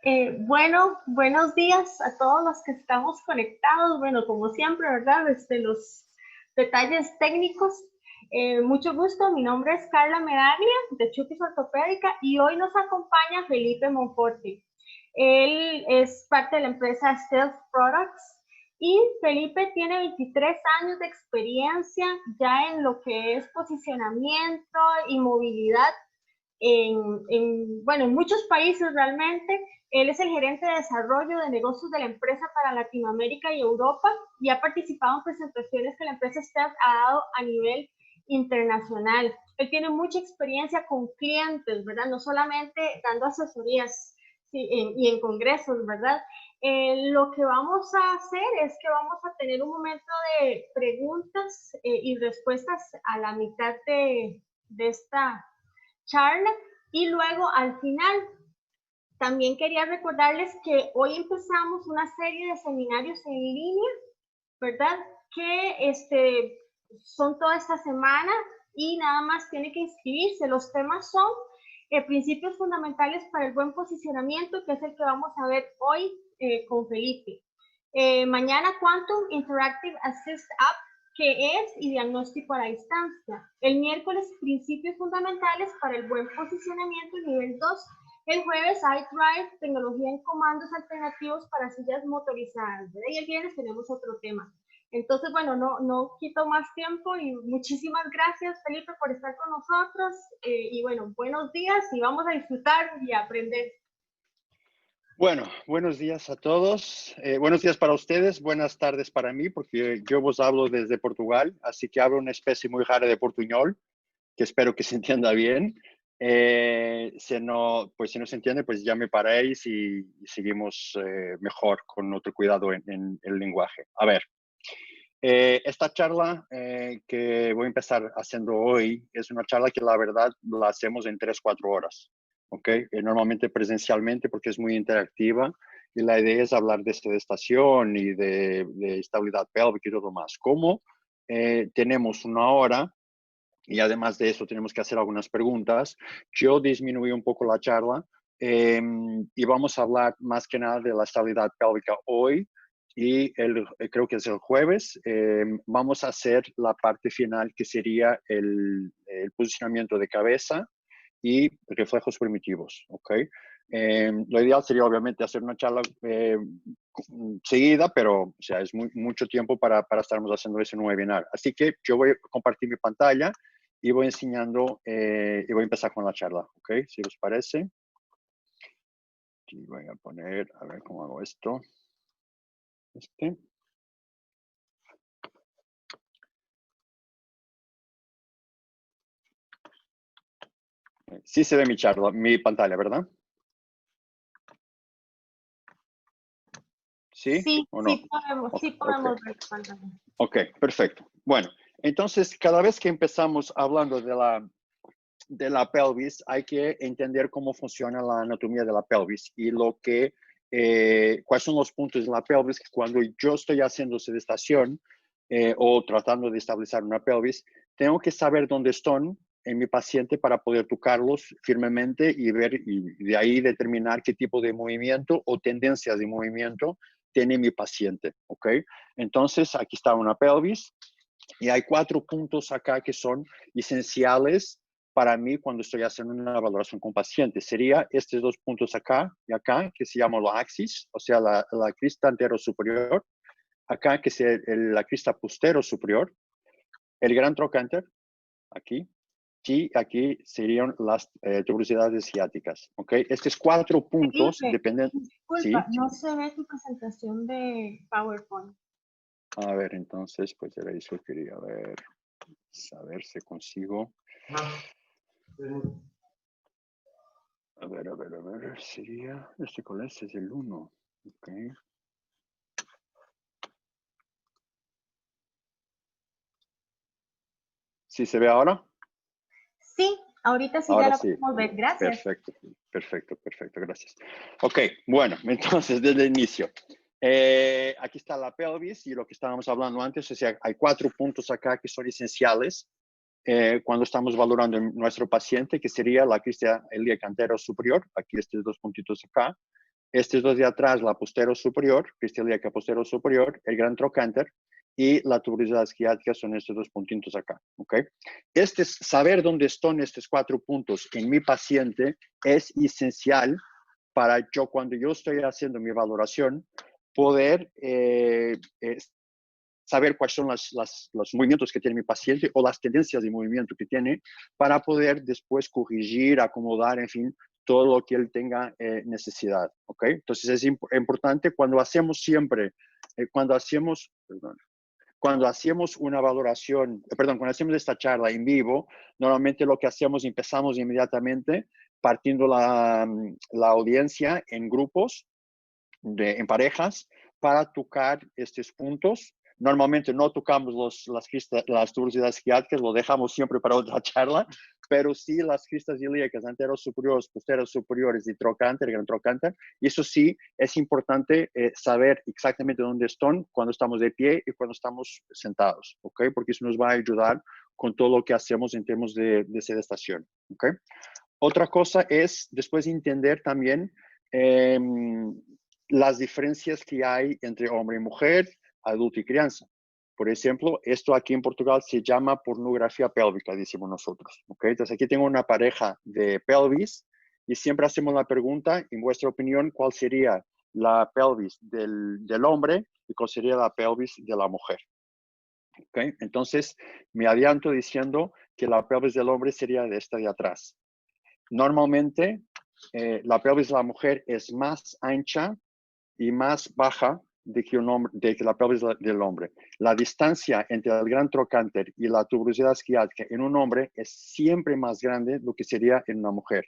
Buenos días a todos los que estamos conectados. Bueno, como siempre, ¿verdad? Desde los detalles técnicos. Mucho gusto, mi nombre es Carla Medaglia de Chupis Ortopédica y hoy nos acompaña Felipe Monforte. Él es parte de la empresa Stealth Products y Felipe tiene 23 años de experiencia ya en lo que es posicionamiento y movilidad en muchos países realmente. Él es el gerente de desarrollo de negocios de la empresa para Latinoamérica y Europa y ha participado en presentaciones que la empresa Stealth ha dado a nivel internacional. Él tiene mucha experiencia con clientes, ¿verdad? No solamente dando asesorías y en congresos, ¿verdad? Lo que vamos a hacer es que vamos a tener un momento de preguntas y respuestas a la mitad de esta charla y luego al final también quería recordarles que hoy empezamos una serie de seminarios en línea, ¿verdad? Que son toda esta semana y nada más tiene que inscribirse. Los temas son principios fundamentales para el buen posicionamiento, que es el que vamos a ver hoy con Felipe. Mañana Quantum Interactive Assist App, que es y diagnóstico a la distancia. El miércoles, principios fundamentales para el buen posicionamiento nivel 2. El jueves, iDrive, tecnología en comandos alternativos para sillas motorizadas, ¿verdad? Y el viernes tenemos otro tema. Entonces, bueno, no quito más tiempo y muchísimas gracias, Felipe, por estar con nosotros. Y bueno, buenos días y vamos a disfrutar y a aprender. Bueno, buenos días a todos. Buenos días para ustedes, buenas tardes para mí, porque yo os hablo desde Portugal, así que hablo una especie muy rara de portuñol, que espero que se entienda bien. Si no se entiende, pues ya me paréis y seguimos mejor, con otro cuidado en el lenguaje. A ver, esta charla que voy a empezar haciendo hoy es una charla que la verdad la hacemos en 3-4 horas. ¿Okay? Normalmente presencialmente porque es muy interactiva y la idea es hablar de sedestación y de estabilidad pélvica y todo más. Como tenemos una hora y además de eso tenemos que hacer algunas preguntas, yo disminuí un poco la charla y vamos a hablar más que nada de la estabilidad pélvica hoy y creo que es el jueves. Vamos a hacer la parte final que sería el posicionamiento de cabeza y reflejos primitivos, ¿ok? Lo ideal sería obviamente hacer una charla seguida, pero o sea, es mucho tiempo para estarmos haciendo ese nuevo webinar. Así que yo voy a compartir mi pantalla y voy enseñando y voy a empezar con la charla, ¿ok? Si os parece. Y voy a poner, a ver cómo hago esto. Sí se ve mi charla, mi pantalla, ¿verdad? ¿Sí o no? Sí podemos ver la pantalla. Ok, perfecto. Bueno, entonces cada vez que empezamos hablando de la pelvis, hay que entender cómo funciona la anatomía de la pelvis y cuáles son los puntos de la pelvis que cuando yo estoy haciendo sedestación o tratando de establecer una pelvis, tengo que saber dónde están en mi paciente para poder tocarlos firmemente y ver y de ahí determinar qué tipo de movimiento o tendencias de movimiento tiene mi paciente, ¿ok? Entonces, aquí está una pelvis y hay 4 puntos acá que son esenciales para mí cuando estoy haciendo una valoración con pacientes. Sería estos 2 puntos acá y acá, que se llama la axis, o sea, la crista antero superior, acá, que es la crista postero superior, el gran trocánter, aquí, y aquí serían las tuberosidades ciáticas, ¿ok? Estos 4 puntos dependen... Disculpa, ¿sí? no se ve tu presentación de PowerPoint. A ver, entonces, pues era eso que quería ver, saber si consigo. A ver, sería, ¿cuál es? Es el 1, ok. ¿Sí se ve ahora? Sí, ahorita sí Ahora ya lo sí. podemos ver. Gracias. Perfecto, gracias. Ok, bueno, entonces desde el inicio. Aquí está la pelvis y lo que estábamos hablando antes, o sea, hay 4 puntos acá que son esenciales cuando estamos valorando en nuestro paciente, que sería la crista ilíaca antero superior, aquí estos 2 puntitos acá, Estos dos de atrás, la posterior superior, crista ilíaca posterior superior, el gran trocánter y la tuberosidad esquiática son estos dos puntitos acá, ¿ok? Saber dónde están estos 4 puntos en mi paciente es esencial para yo, cuando yo estoy haciendo mi valoración, poder saber cuáles son los movimientos que tiene mi paciente o las tendencias de movimiento que tiene para poder después corregir, acomodar, en fin, todo lo que él tenga necesidad, ¿ok? Entonces es importante cuando hacemos siempre, cuando hacemos una valoración, cuando hacemos esta charla en vivo, normalmente lo que hacemos, empezamos inmediatamente partiendo la audiencia en grupos, en parejas, para tocar estos puntos. Normalmente no tocamos las tuberosidades esquiáticas, lo dejamos siempre para otra charla, pero sí las cristas ilíacas anteros superiores, posteriores superiores y trocánter, gran trocánter. Y eso sí, es importante saber exactamente dónde están cuando estamos de pie y cuando estamos sentados, ¿ok? Porque eso nos va a ayudar con todo lo que hacemos en términos de sedestación, ¿ok? Otra cosa es después entender también las diferencias que hay entre hombre y mujer, adulto y crianza. Por ejemplo, esto aquí en Portugal se llama pornografía pélvica, decimos nosotros. ¿Okay? Entonces aquí tengo una pareja de pelvis y siempre hacemos la pregunta, en vuestra opinión, ¿cuál sería la pelvis del hombre y cuál sería la pelvis de la mujer? ¿Okay? Entonces me adianto diciendo que la pelvis del hombre sería de esta de atrás. Normalmente la pelvis de la mujer es más ancha y más baja de que la pelvis del hombre. La distancia entre el gran trocánter y la tuberosidad esquiática en un hombre es siempre más grande de lo que sería en una mujer.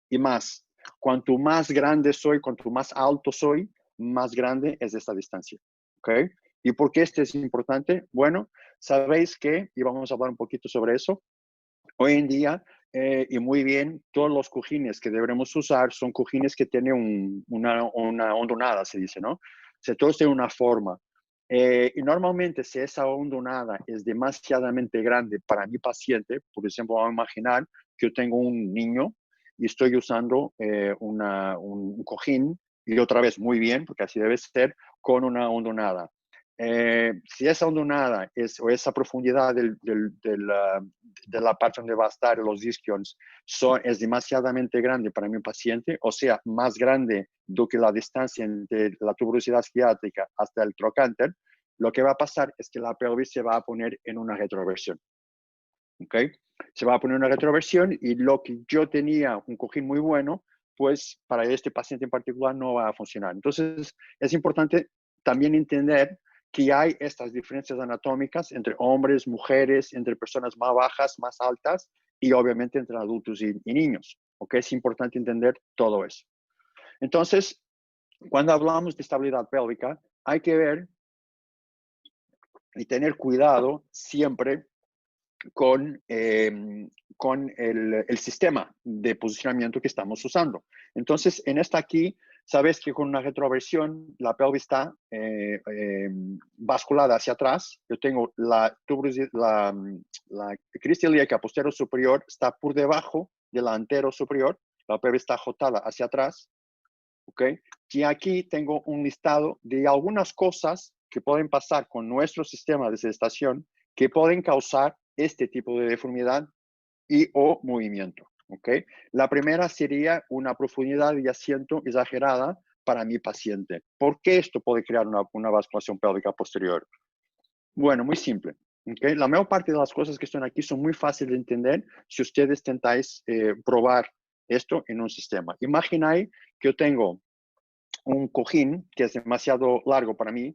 Y más, cuanto más grande soy, cuanto más alto soy, más grande es esta distancia. ¿Okay? ¿Y por qué esto es importante? Bueno, sabéis que, y vamos a hablar un poquito sobre eso, hoy en día, y muy bien, todos los cojines que deberemos usar son cojines que tienen una hondonada, se dice, ¿no? O sea, todos tienen una forma. Y normalmente, si esa hondonada es demasiadamente grande para mi paciente, por ejemplo, vamos a imaginar que yo tengo un niño y estoy usando un cojín, y otra vez muy bien, porque así debe ser, con una hondonada. Si esa hondonada o esa profundidad de la parte donde va a estar los isquions es demasiadamente grande para mi paciente, o sea, más grande do que la distancia entre la tuberosidad esquiática hasta el trocánter, lo que va a pasar es que la pelvis se va a poner en una retroversión. ¿Ok? Se va a poner una retroversión y lo que yo tenía un cojín muy bueno, pues para este paciente en particular no va a funcionar. Entonces, es importante también entender que hay estas diferencias anatómicas entre hombres, mujeres, entre personas más bajas, más altas y obviamente entre adultos y niños. ¿Ok? Es importante entender todo eso. Entonces, cuando hablamos de estabilidad pélvica, hay que ver y tener cuidado siempre con el sistema de posicionamiento que estamos usando. Entonces, en esta aquí, sabes que con una retroversión, la pelvis está basculada hacia atrás. Yo tengo la crista ilíaca posterior superior está por debajo del antero superior. La pelvis está ajotada hacia atrás. ¿Ok? Y aquí tengo un listado de algunas cosas que pueden pasar con nuestro sistema de sedestación que pueden causar este tipo de deformidad y o movimiento. ¿Okay? La primera sería una profundidad de asiento exagerada para mi paciente. ¿Por qué esto puede crear una basculación pélvica posterior? Bueno, muy simple. ¿Okay? La mayor parte de las cosas que están aquí son muy fáciles de entender si ustedes tentáis probar esto en un sistema. Imagináis que yo tengo un cojín que es demasiado largo para mí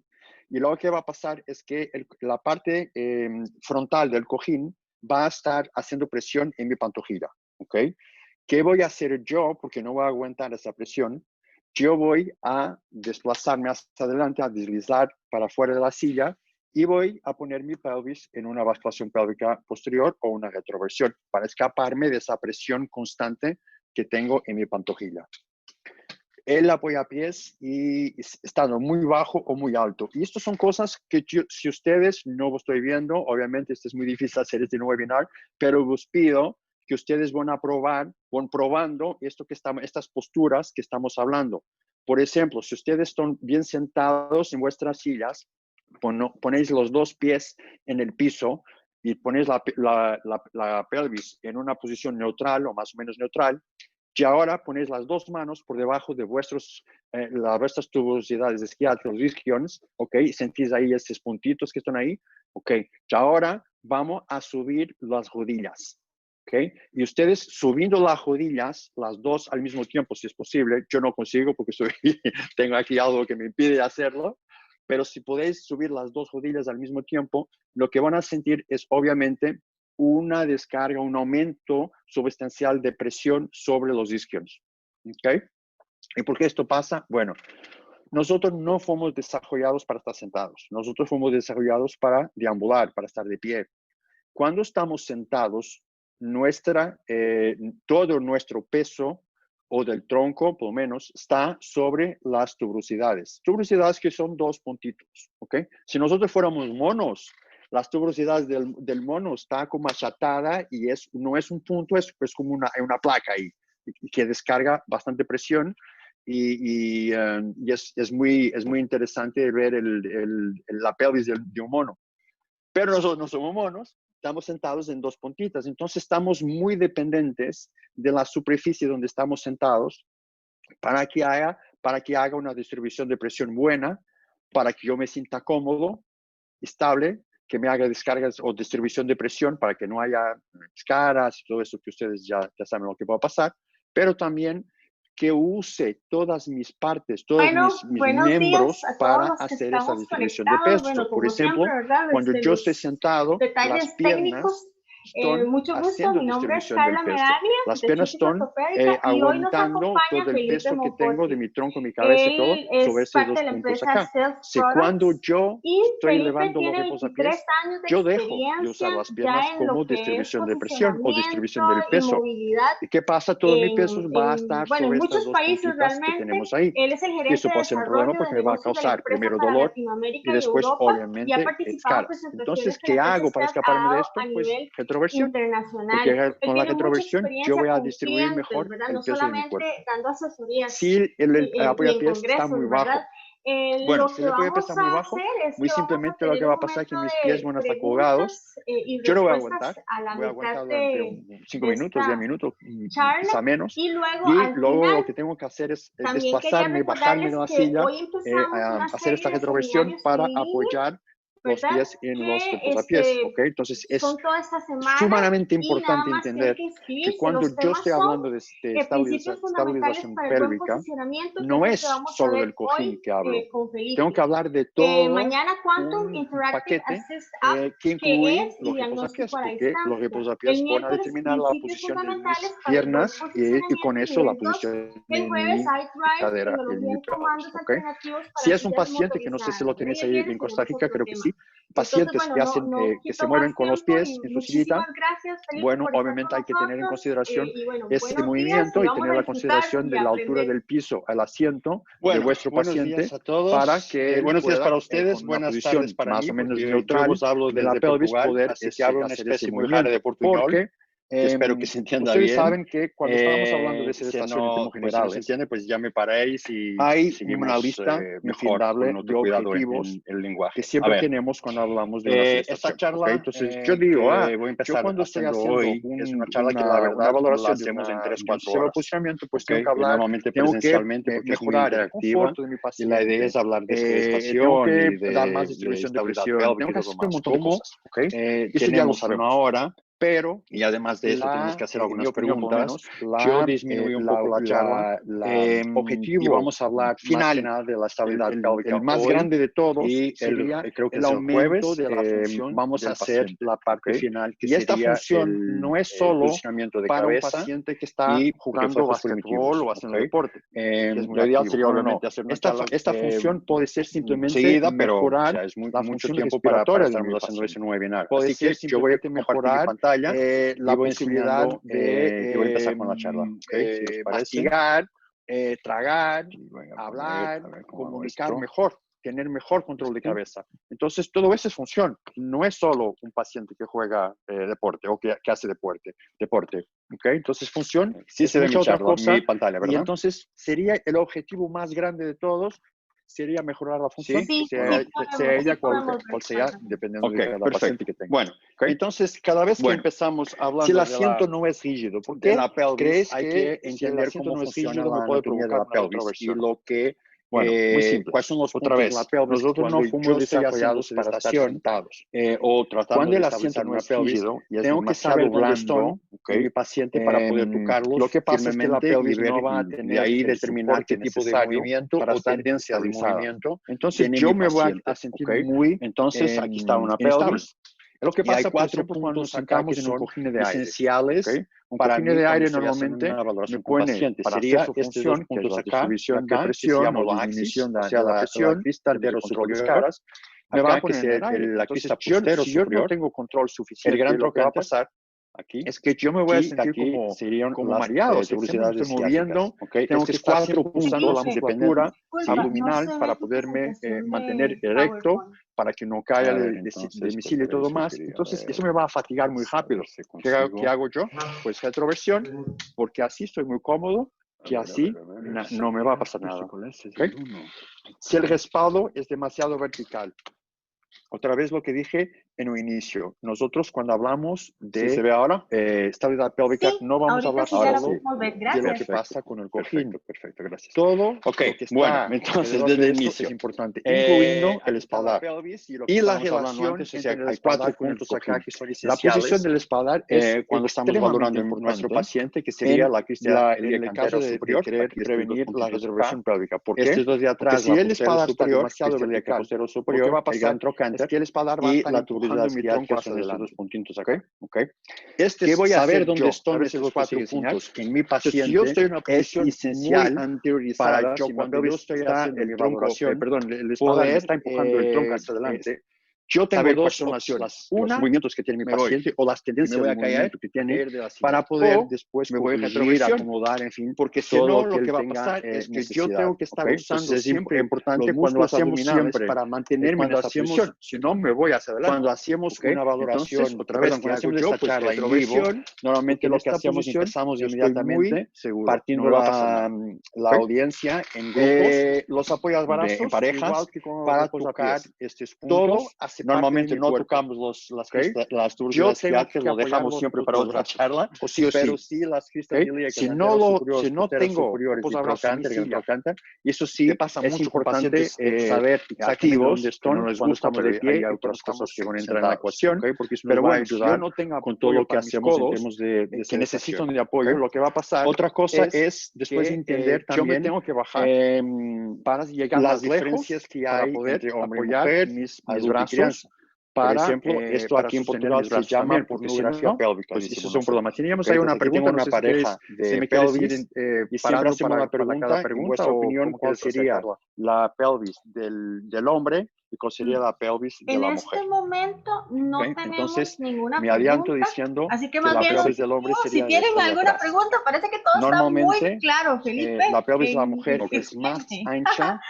y lo que va a pasar es que la parte frontal del cojín va a estar haciendo presión en mi pantorrilla, ¿ok? ¿Qué voy a hacer yo? Porque no voy a aguantar esa presión. Yo voy a desplazarme hacia adelante, a deslizar para fuera de la silla y voy a poner mi pelvis en una basculación pélvica posterior o una retroversión para escaparme de esa presión constante que tengo en mi pantorrilla. El apoyapiés y estando muy bajo o muy alto. Y estas son cosas que si ustedes no lo estoy viendo, obviamente esto es muy difícil hacer este webinar, pero os pido que ustedes van probando estas posturas que estamos hablando. Por ejemplo, si ustedes están bien sentados en vuestras sillas, ponéis los dos pies en el piso y ponéis la pelvis en una posición neutral o más o menos neutral, y ahora ponéis las dos manos por debajo de vuestras tubosidades isquiales, los isquiones, ¿ok? Sentís ahí esos puntitos que están ahí, ¿ok? Y ahora vamos a subir las rodillas, ¿ok? Y ustedes subiendo las rodillas, las dos al mismo tiempo, si es posible. Yo no consigo porque tengo aquí algo que me impide hacerlo, pero si podéis subir las dos rodillas al mismo tiempo, lo que van a sentir es obviamente una descarga, un aumento sustancial de presión sobre los isquiones. ¿Ok? ¿Y por qué esto pasa? Bueno, nosotros no fuimos desarrollados para estar sentados. Nosotros fuimos desarrollados para deambular, para estar de pie. Cuando estamos sentados, todo nuestro peso o del tronco, por lo menos, está sobre las tuberosidades. Tuberosidades que son dos puntitos, ¿ok? Si nosotros fuéramos monos, las tuberosidades del mono está como achatada y no es un punto, es como una placa ahí que descarga bastante presión y es muy interesante ver la pelvis de un mono. Pero nosotros no somos monos, estamos sentados en dos puntitas, entonces estamos muy dependientes de la superficie donde estamos sentados para que haga una distribución de presión buena, para que yo me sienta cómodo, estable, que me haga descargas o distribución de presión para que no haya descargas y todo eso que ustedes ya saben lo que va a pasar, pero también que use todas mis partes, todos mis miembros para hacer esa distribución de peso. Bueno, por ejemplo, siempre, ¿verdad? cuando yo estoy sentado, las piernas están mucho gusto, haciendo mi nombre es distribución del Carla peso. Medania, Las de piernas Física están Ortopédica, y hoy nos aguantando acompaña todo el Felipe peso que tengo de Mopotti. mi tronco, mi cabeza y todo Él es sobre esos parte dos de la puntos empresa acá. Self Si cuando Products, yo y estoy Felipe elevando los tiene 23 reposapiés, años de yo dejo de usar experiencia las piernas ya en como lo que es distribución de presión o distribución posicionamiento del y peso. movilidad ¿Y qué pasa? Todo mi peso va a estar bueno, en sobre estas muchos dos países puntitas que realmente. tenemos ahí. Él es el Y gerente eso de puede ser un problema desarrollo de porque me va a negocios de la causar empresa primero para dolor y Latinoamérica y después, Europa, y ha obviamente, participado en escaras. presentaciones Entonces, que la ¿qué empresa hago para STEP escaparme ha de dado esto? a Pues nivel retroversión. internacional. Porque Él con la tiene mucha retroversión yo experiencia voy a con distribuir clientes, mejor ¿verdad? el No peso de mi solamente cuerpo. dando asesorías Si el y en apoyapiés está congresos, muy ¿verdad? bajo, bueno, Lo si que el apoyapiés está vamos muy a bajo, hacer es muy que vamos a simplemente lo tener que un va a pasar es momento que mis pies de van a estar colgados. preguntas y Yo no voy a respuestas aguantar, a la voy a mitad aguantar durante 5 de minutos, 10 esta minutos, charla, quizá menos. y luego Y al luego lo final que tengo que hacer es también quería desplazarme, bajarme de recordarles la que silla, hoy empezamos una hacer esta serie de retroversión seminarios en para línea, apoyar los ¿verdad? pies en los Que reposapiés, ¿ok? Entonces es son toda esta semana, sumamente y nada importante más tienen entender que que inscribirse. cuando Los yo temas estoy son hablando de principios fundamentales estabilización para el buen pélvica, posicionamiento, que es no lo que es vamos a solo ver del cojín hoy que hablo. con Tengo Felipe. que hablar de todo Mañana Quantum un Interactive paquete Assist App, que que incluye es los diagnóstico reposapiés, a la porque los distancia. El reposapiés van a miércoles, determinar la principios posición de fundamentales mis para el buen piernas y con posicionamiento eso la nivel 2. posición El de jueves, mi iDrive, cadera y tecnología mi en pelvis, comandos ¿ok? alternativos Si para es un sillas paciente, que no sé si motorizadas. lo ¿Verdad? tenéis Y el ahí viernes en Costa tenemos Rica, otro creo que tema. sí, Entonces, pacientes bueno, que hacen, no que se quito mueven más con los tiempo, pies y en su sillita. muchísimas gracias, Felipe, Bueno, por estar con obviamente hay que tener en nosotros. consideración Y bueno, ese buenos días, y movimiento y vamos tener a la disfrutar consideración y de la altura aprender. del piso al asiento de Bueno, vuestro buenos días paciente a todos. para que él Buenos días pueda, para ustedes, con una buenas tardes posición para más mí, o menos porque yo neutral os hablo de la desde pelvis, Portugal, poder así que hablo una hacer ese especie muy rara de movimiento. portuñol, Porque que espero que se entienda ustedes bien. saben que cuando estamos hablando de Si sedación no, pues si no se generales, entiende, pues ya me paráis y hay una seguimos lista mejor, con infinable de otro cuidado objetivos en el que lenguaje. A siempre ver, tenemos cuando hablamos de una esta sedación, ¿ok? charla Entonces, yo digo, que voy a yo empezar cuando estoy haciendo haciendo hoy es una charla que la una verdad la valoración hacemos en de un 3-4 sistema de horas, posicionamiento, pues ¿ok? tengo que Y hablar, normalmente tengo que presencialmente porque es muy mejorar el interactiva conforto de mi y la idea paciente, es hablar de tengo gestación que y dar más de distribución de estabilidad presión, tengo pélvica y que todo hacer un más. montón de Como cosas, ¿ok? Eso ya lo tenemos una sabemos. hora Pero y además de eso tenemos que hacer en mi algunas opinión, por lo preguntas, menos, yo disminuí un poco la charla y objetivo vamos a hablar más que final, nada de la estabilidad el pélvica más hoy grande de todos y sería creo que el es el aumento jueves, de la función vamos a del hacer paciente, la ¿ok? parte final que Y esta sería función no es el solo posicionamiento de para un cabeza paciente que está y jugando reflejos basquetbol primitivos, o ¿ok? haciendo deporte, que es muy Lo ideal activo. sería No, no, no. obviamente hacer una charla Esta función puede ser simplemente seguida, pero o mejorar sea, es la mucho función tiempo para respiratoria de mi estarnos haciendo ese paciente. nuevo webinar. Puede Así ser que yo voy a simplemente compartir mi mejorar pantalla y la voy posibilidad enseñando y voy a de empezar con la charla, ¿ok? Si os parece. mastigar, tragar, Y voy a poner, hablar, a ver cómo hago comunicar esto. mejor. tener mejor control de cabeza. Entonces, todo eso es función. No es solo un paciente que juega deporte o que hace deporte. ¿Ok? Entonces, función sí se ve otra cosa. Mi pantalla, ¿verdad? Y entonces, sería el objetivo más grande de todos, sería mejorar la función, sea ella cual sea, dependiendo de cada paciente que tenga. Bueno, entonces cada vez que empezamos hablando si el asiento no es rígido, ¿por qué la pelvis, crees hay que entender si el asiento cómo no es funciona rígido, la me puede anatomía de provocar la una pelvis y retroversión? lo que Bueno, muy simple. ¿cuáles son los Otra puntos vez, de la pelvis? nosotros no fuimos desarrollados para estar sentados. O tratando Cuando de el establecer asiento no una es pelvis, rígido y es tengo que demasiado saber dónde blando, estoy en mi paciente para poder tocarlos lo que pasa es que la firmemente pelvis y ver, no va a y tener de ahí el determinar qué soporte tipo de necesario movimiento para o estar tendencia de estabilizada. movimiento Entonces tiene yo mi me voy paciente, a sentir ¿ok? muy Entonces aquí está una inestable. pelvis. Es lo que Y hay pasa, por 4 ejemplo, cuando nos puntos acá que sentamos en un son cojín de aire. esenciales ¿Okay? Un para cojín mí de cuando aire estoy haciendo normalmente una valoración me con pone paciente. para Sería hacer su estos dos función, que es puntos la acá, distribución acá, de que se presión llama o la disminución axis, o sea, de la la presión crista de los controles anterosuperior, caras, me va acá a que poner es en el aire. la Entonces, crista si yo no posterior, tengo control el suficiente, gran lo que va a trocánter, pasar aquí, es que yo me voy a sentir aquí serían como las mareado. Siempre me tuberosidades estoy ciáticas. moviendo, ¿Okay? tengo que Estos estar 4 siempre usando la puntos musculatura Disculpa, no abdominal se para ve tu poderme presentación mantener de erecto, PowerPoint. para que no caiga A ver, de entonces, misil y todo más. Entonces, eso me va a fatigar muy rápido. ¿Qué hago yo? Pues retroversión, porque así estoy muy cómodo, que así no me va a pasar nada. ¿Okay? Si el respaldo es demasiado vertical, otra vez lo que dije en un inicio, nosotros cuando hablamos de se ve ahora? estabilidad pélvica, Sí, no vamos a hablar ahorita sí ya la solo podemos ver. de lo Gracias. que pasa con el cojín. Perfecto, gracias. Todo Ok, lo que está bueno, entonces alrededor desde de el esto inicio, es importante, incluyendo el espaldar. Y la Estábamos hablando relación antes, o sea, entre el hay 4 espaldar con el puntos cojín. acá que son La posición esenciales del espaldar es cuando estamos extremadamente valorando en nuestro importante paciente, que sería la crista en el caso de superior, querer aquí prevenir la reservación pélvica. ¿Por qué? Estos dos de Porque atrás, si la el posterior espaldar está superior, demasiado crista ilíaca vertical, posterior lo que superior, va a el pasar gran trocánter, es que el espaldar va a y estar la empujando tuberosidad mi tronco ciática hacia son estos adelante. dos puntitos acá. ¿Okay? ¿Qué voy a saber hacer dónde yo? están A ver si estos los 4 consigo enseñar. puntos En mi Entonces, paciente si yo estoy en una es posición muy esencial anteriorizada, para yo si cuando yo estoy haciendo mi tronco, valoración, el espaldar me poder está empujando el tronco hacia adelante, yo tengo saber dos cuáles son opciones. los Una, movimientos que tiene mi me voy paciente o las y me tendencias voy de a caer, movimiento que tiene de la para silla. poder O después me voy a corregir, retroversión. acomodar, en fin, Porque si todo no, lo que lo que va a tenga pasar es que yo necesidad. tengo que estar ¿Okay? usando Entonces, es siempre importante los cuando músculos hacemos abdominales siempre, para mantenerme en cuando esa hacemos, posición. si no me voy hacia adelante. Cuando hacemos ¿Okay? una valoración, Entonces, otra vez, cuando ¿qué hago hacemos yo? esta Pues charla en vivo, retroversión. normalmente En lo que esta hacemos, posición, empezamos yo estoy inmediatamente muy seguro, partiendo no me va a pasar nada. la ¿Okay? audiencia en grupos, Los apoyos brazos, en parejas, igual que con para los tocar apoyapiés. estos Todo puntos. hace Normalmente parte de mi no cuerpo. tocamos ¿Okay? las Yo tuberosidades tengo ciáticas, que lo apoyar dejamos siempre para los otra brazos, charla, o sí o pero sí. sí las cristas ¿Okay? ilíacas Si anterosuperiores, no posteriores tengo superiores y posabrazos en mi trocánter, gran silla, trocánter, y eso que sí, pasa es mucho con importante pacientes saber exactamente dónde activos, que no están les cuando gusta, estamos pero de pie hay y cuando otras cosas estamos que van a entrar en la sentados. ecuación, ¿Okay? Porque eso nos pero va a bueno, si yo ayudar no tengo con todo apoyo lo que para mis hacemos en codos, términos de que sedestación. necesitan de apoyo, ¿Okay? lo que va a pasar, Otra cosa es que, después entender yo me también tengo que bajar para llegar las más lejos diferencias que para hay poder entre hombre y apoyar mujer, mis adulto y brazos crianza. Por ejemplo, esto para aquí en sostener Portugal mis se brazos llama también, porque si pornografía no, pélvica, pues eso decimos es un problema. nosotros. Teníamos ¿Okay? ahí una Entonces, pregunta, tengo no una sé si queréis, pareja si de me quieres pelvis ir y siempre parando hacemos la para cada pregunta, en pregunta vuestra o opinión, cómo ¿cuál quieres hacer, sería Carla? la pelvis del hombre y cuál sería la pelvis de En la este mujer? momento no ¿Okay? tenemos Entonces, ninguna me adianto pregunta, diciendo así que que más la bien los pelvis del dejo. hombre Si sería tienen esta de alguna atrás. pregunta, parece que todo está muy Normalmente, claro, Felipe. la pelvis de la mujer Excelente. es más ancha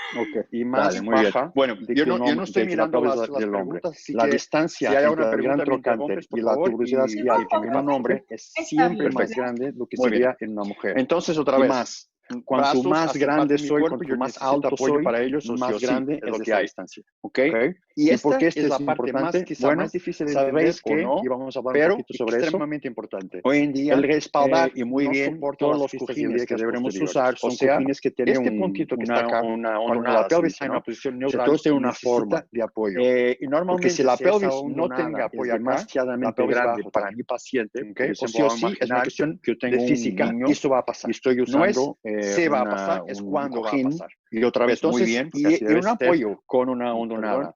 y más Dale, muy bien. baja Bueno, yo no estoy que la mirando pelvis las del hombre. preguntas, así La que distancia si hay entre alguna el gran pregunta, me trocánter interrumpes, por y la favor, tuberosidad Sí, ciática por en un favor. hombre es Está siempre bien, más gracias. grande de lo que Muy bien. sería en una mujer. Entonces, otra Y vez, más, cuanto brazos más hacen grande parte de mi soy, cuerpo, cuanto yo más necesito alto apoyo soy, para ellos, o sí más o sí, grande es lo es que esa hay. distancia. ¿Ok? Y ¿Y por esta qué esto es es la parte importante? quizá Bueno, más difícil de entender sabéis o que, no, y vamos a hablar un pero poquito sobre eso, extremadamente importante. hoy en día, El respaldar y muy no bien, soporta todos las los cristas cojines que ilíacas deberemos posteriores. usar O son sea, cojines que tienen este puntito que está acá, una cuando ondonada, la pelvis se está en dice, una ¿no? posición O sea, neutral, todo está en una necesita forma. de apoyo. Y normalmente, Porque si la pelvis esa no tenga ondonada apoyo es acá, la demasiadamente pelvis va a grande agotar. para mi paciente, ¿Okay? por O ejemplo, sí o sí, es una cuestión que yo tengo de un física, niño y eso va a pasar. y estoy No es usando se va a pasar, es un cuándo va a cojín, pasar. Y otra vez, muy entonces, bien, porque así y debe un ser, apoyo con una perdón, hondonada.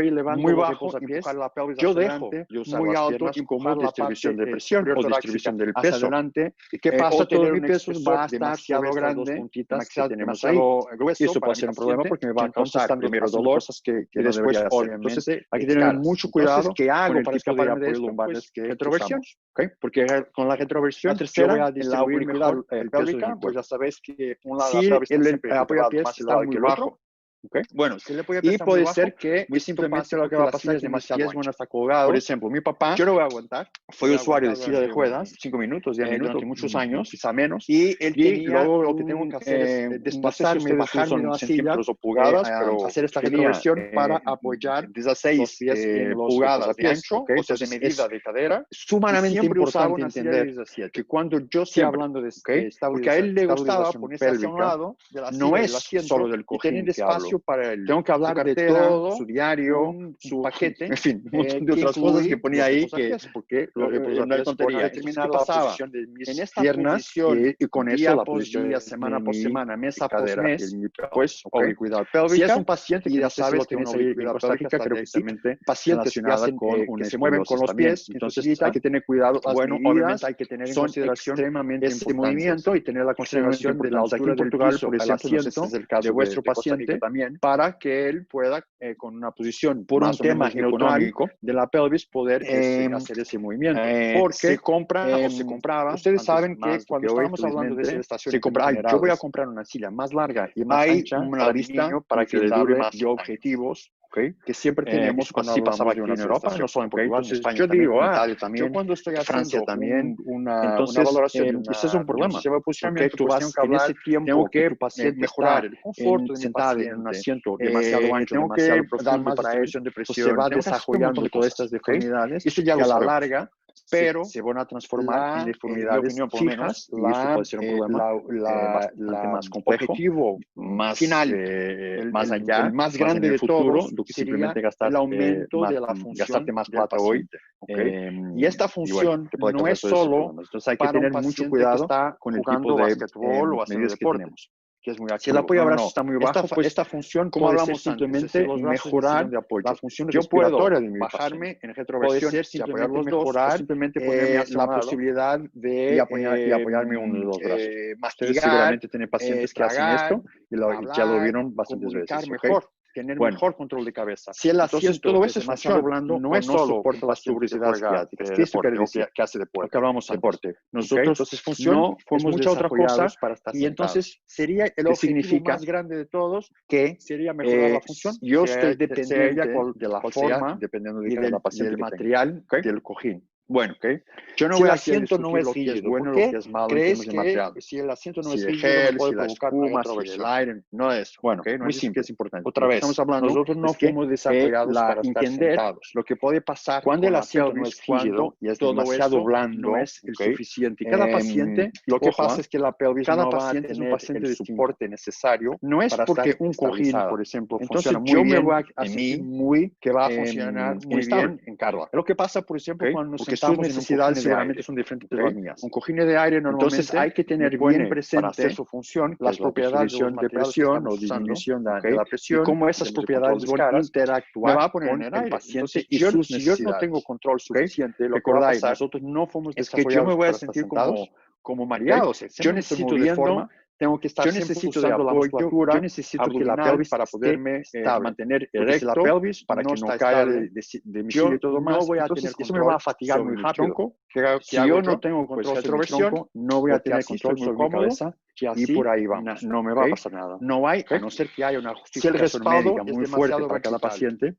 estoy elevando muy los bajo, reposapiés, empujar la pelvis yo hacia dejo adelante, de usar muy las alto, piernas empujar como la distribución parte de presión o superior distribución del hacia peso. adelante. ¿Y qué pasa? O tener Todo mi un peso va extensor a estar demasiado sobre estas dos grande, puntitas que tenemos ahí. demasiado grueso Y eso para puede mi ser un problema paciente, porque me va a entonces causar estando primero haciendo dolor cosas que y no después, debería hacer. obviamente, Entonces, hay que tener escalas. mucho Entonces, cuidado ¿qué hago con el para tipo de escaparme de apoyos esto? lumbares Pues que retroversión. usamos. ¿Okay? Porque con la retroversión, La tercera, yo voy a en la distribuir unidad mejor el peso de pélvica, mi pues cuerpo. ya sabéis que Si la pelvis el siempre apoyo a va pies más está elevado muy que el otro. bajo, Okay. Bueno, se le puede y puede ser que muy simplemente lo que va a pasar es que mis pies van a estar colgados. Por ejemplo, mi papá, yo no voy a aguantar. Fue usuario de silla de ruedas, 5 minutos, 10 minutos, durante muchos años, quizá menos. Y él tenía luego lo que tengo que hacer es desplazarme, bajarme de la silla, o pulgadas, pero hacer esta tenía, retroversión para apoyar 16 pulgadas de ancho, okay, cosas de medida de cadera. Sumamente importante entender que cuando yo estoy hablando de porque a él le gustaba ponerse hacia un lado de la silla, no es solo del cojín, tener espacio para él. Tengo que hablar de todo, su diario, su paquete, en fin, un montón de que otras cosas que ponía ahí que porque no hay tontería. Determinar la posición de mis en esta piernas posición, y con eso la posición día, semana por semana, mes a cadera, mes, pues oblicuidad pélvica. Si es un paciente que ya no sabes que tiene una oblicuidad pélvica, creo que sí, pacientes que hacen que se mueven con los pies, entonces hay que tener cuidado. Bueno, obviamente hay que tener en consideración ese movimiento y tener la consideración de la altura del piso, por ejemplo, no sé si es el caso de vuestro paciente, también, para que él pueda con una posición por un más tema neutral de la pelvis poder hacer ese movimiento. Porque se compra o se compraba. Ustedes saben que cuando estábamos hablando de sedestación, se compra, yo voy a comprar una silla más larga y más hay ancha una para lista niño para que le dure más objetivos. Okay. Que siempre tenemos cuando así hablamos pasaba de aquí una en Europa, no solo en Portugal, Entonces, en España yo también, digo, en Italia también, yo cuando estoy Francia haciendo también, una entonces, valoración de una, ese es un problema, sistema de posicionamiento, tú vas que hablar, en ese tiempo tengo que tu paciente mejorar el confort de mi sentado paciente, en un asiento demasiado ancho, tengo demasiado que profundo dar más para él, distribución de pues presión, se va tengo que hacer un montón desarrollando de todas cosas, estas deformidades Eso ya que lo a la sabemos. larga Pero se van a transformar en deformidades mi opinión, por lo fijas, menos, y eso puede ser un problema bastante más complejo, objetivo más final, más allá, el más grande en el de futuro, todos do que sería simplemente gastar el aumento más, de la función gastarte más del plata hoy. paciente, y esta función te puede no causar es todos esos solo problemas. Entonces hay que para tener un mucho paciente cuidado que está con el jugando tipo de basquetbol o haciendo medidas que deporte, tenemos. que es muy Si el activo. apoyo ahora está muy bajo, pues esta función, como puede ser hablamos simplemente antes, mejorar de apoyo. la función Yo puedo respiratoria de mi bajarme paciente. en Puede retroversión ser y apoyar simplemente los dos, o mejorar simplemente ponerme hacia la un lado posibilidad de y apoyarme uno de los brazos. Ustedes mastigar, seguramente tienen pacientes que hacen tragar, esto y ya lo vieron bastantes veces. mejor, tener Bueno, mejor control de cabeza. Si el Entonces, asiento todo es eso demasiado blando, no es solo soporta un las paciente que tuberosidades juega ciáticas. ¿Qué esto quiere decir? que hace deporte. Lo que hablamos antes. Deporte. Nosotros, Entonces, función no fuimos mucha otra cosa desarrollados para estar y sentados. entonces sería el ¿qué objetivo significa? más grande de todos, Que sería mejorar la función. yo sea estoy ella dependiente de la cual forma sea, dependiendo de y cada del paciente que material tenga. del cojín. Bueno, Yo no si voy el aquí a asiento no discutir es lo que es rígido, bueno, ¿por lo qué que es malo en crees términos de que material? si el asiento no Si es el rígido, no gel, puede si la provocar una espuma, si el retroversión? aire, no de eso. Bueno, No muy es eso que simple. es importante. Otra Lo que vez, estamos hablando nosotros no es que, fuimos desarrollados para estar entender sentados. lo que puede pasar Cuando el con la asiento no pelvis es rígido cuando y es todo demasiado eso blando, no es el ¿ok? suficiente. Y cada paciente, lo que ojo, pasa es que la pelvis cada no va a paciente es un tener paciente el distinto. soporte necesario No es para porque estar un cojín, estabilizada. por ejemplo, Entonces, funciona muy yo me bien voy a en sentir mí, muy que va a funcionar muy inestable bien en Carla. Lo que pasa, por ejemplo, ¿Okay? cuando nos Porque sus sentamos en un necesidades cojín de seguramente aire, son diferentes de ¿okay? las mías. Un cojín de aire normalmente Entonces hay que tener pone bien presente para hacer su función las que es la propiedades de los distribución de materiales que presión estamos o usando, disminución ¿okay? de la presión, y cómo esas tenemos el propiedades control de van a caras, me interactuar va a poner con en el el aire. paciente Entonces, y sus si yo no necesidades. tengo control ¿Okay? suficiente, lo que va a Recordáis, pasar nosotros no fuimos es que yo me desarrollados voy a para estar sentir sentados. como ¿Okay? mareado. Yo necesito de forma, tengo que estar yo siempre necesito de usando la apoyo, musculatura yo necesito que la abdominal pelvis para esté poderme estable. mantener Porque si la erecto pelvis para no que no está caiga estable, de mi yo silla y todo no más. voy a Entonces, tener eso me va a control fatigar sobre muy mi rápido. tronco. Si yo no tengo Pues control sobre mi retroversión, tronco, no voy a porque tener así control estoy muy sobre mi cómodo, cabeza y y así por ahí vamos. no me va a pasar nada. No hay, ¿Okay? a no ser que haya una Si el justificación respaldo médica es muy fuerte para cada vertical, paciente,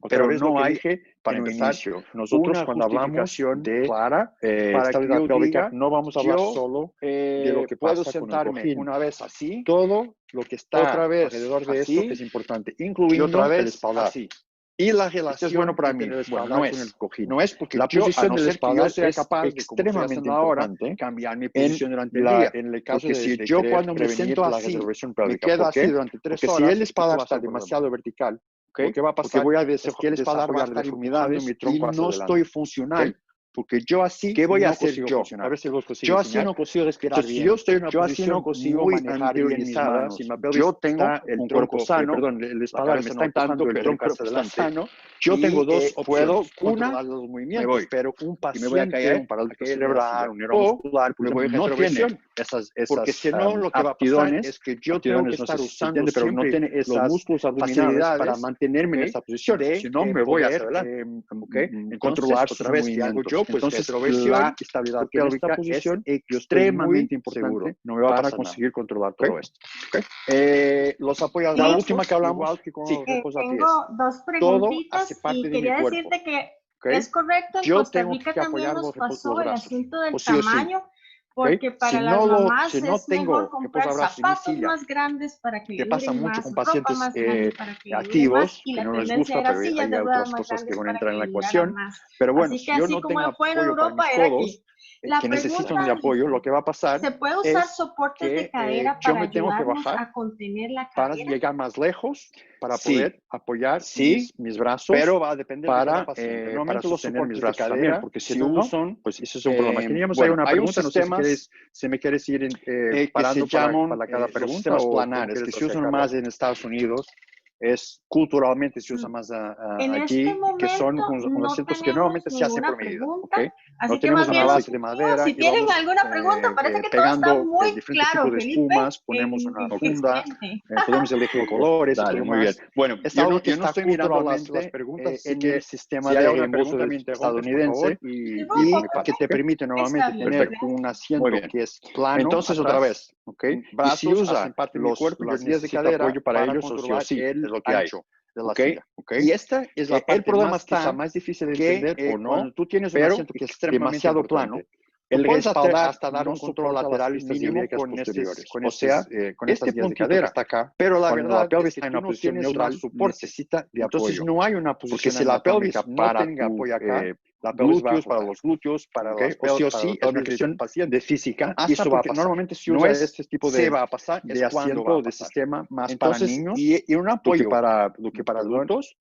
pero pero no hay, para en un empezar, inicio. Nosotros una cuando hablamos justificación de clara para que estabilidad yo pélvica, diga, no vamos a hablar yo solo de lo que puedo pasa con el sentarme cojín. una vez así, Todo lo que está otra vez alrededor de así, eso es importante, y incluyendo otra vez el espaldar. así. Y la Esto relación es bueno para entre mí. el Bueno, espaldar con el cojín. No es porque la yo, a posición no del ser que yo espaldar sea es capaz de, como estoy extremadamente haciendo ahora, importante cambiar mi posición durante el día. en el caso Porque de, si de yo querer cuando me prevenir siento la así, retroversión me pélvica. quedo ¿Por así qué? durante 3 Porque horas, si el esto espaldar va a está ser un problema. demasiado vertical, ¿Okay? lo que va a Porque pasar voy a es que el espaldar va a estar deformidades empujando mi y tronco hacia no adelante. estoy funcional. ¿Okay? Porque yo así ¿Qué voy a no hacer consigo yo? funcionar. A ver si vos consigues Yo así enseñar. no consigo respirar Entonces, bien. si yo estoy en una Yo así posición no consigo muy manejar bien mis anteorizada, manos. si mi pelvis Yo tengo está un cuerpo sano, el la espaldar me cabeza está no tanto, empujando el pero el tronco cuerpo hacia está adelante. sano. Yo Y, tengo dos puedo opciones. controlar Una, los me movimientos, voy. pero un Y me voy a paciente, caer, un parálisis caer cerebral, un o neuromuscular, por me voy ejemplo, en no tiene retroversión. porque si no, lo que va a pasar aptidones, es que yo tengo que no sé estar si se usando entiende, pero no siempre tiene los esas músculos abdominales facilidades para mantenerme en ¿okay? esa posición. de Si no, me voy hacia poder adelante. ¿okay? Entonces, controlar sus otra vez, ¿qué hago movimientos. yo? pues la estabilidad pélvica es extremadamente importante para conseguir controlar todo esto. Los apoyos, la última que hablamos, tengo dos preguntitas y quería decirte que es correcto, en Costa Rica también nos pasó el asunto del tamaño, porque para las mamás es mejor comprar zapatos más grandes para que le duren más, ropa más grande para que le dure más, y la tendencia era sillas de ruedas más grandes para que le duraran más. Pero bueno, así que así como fue en Europa, era que la que necesitan de apoyo, lo que va a pasar ¿se puede usar soportes de cadera para ayudarnos a contener la cadera? Para llegar más lejos, para poder apoyar mis brazos, pero va a depender para, de cada paciente. Normalmente para los sostener mis soportes brazos de cadera, también, porque si no, pues eso es un problema. Teníamos ahí una pregunta, no sé si me quieres ir parando que se llaman, para cada pregunta. Los sistemas planares, que se usan más en Estados Unidos, es culturalmente se usa más allí, que son con asientos que normalmente se hacen por medida. Así no que más tenemos bien, una base de madera. si tienen alguna pregunta, parece que todo está muy diferentes claro, tipos de Felipe. espumas, ponemos una funda, podemos elegir colores. Dale, muy bien. Bueno, yo no estoy mirando las preguntas, en el sistema si hay de una reembolso pregunta estadounidense y que te permite normalmente tener un asiento que es plano. Entonces, otra vez, y si usa las vías de cadera apoyo para ellos, controlar es lo que hay. de la silla. Y esta es la parte más difícil de entender o no, cuando tú tienes un pero asiento que es demasiado plano, el respaldar hasta dar un control lateral mínimo con este puntito que está acá, pero la cuando verdad la pelvis es que está en tú una no posición tienes neutral, más soporte. necesita de Entonces apoyo. no hay una posición Porque si la pelvis no para tenga tu, apoyo acá, la glúteos, pelvis para los glúteos, para las o sí o para sí, la es una pelvis cuestión de física, hasta eso va a porque pasar. normalmente se No usa es este tipo se de, va a pasar, de es cuando va asiento a de pasar. sistema más Entonces, para niños y un apoyo lo que para adultos.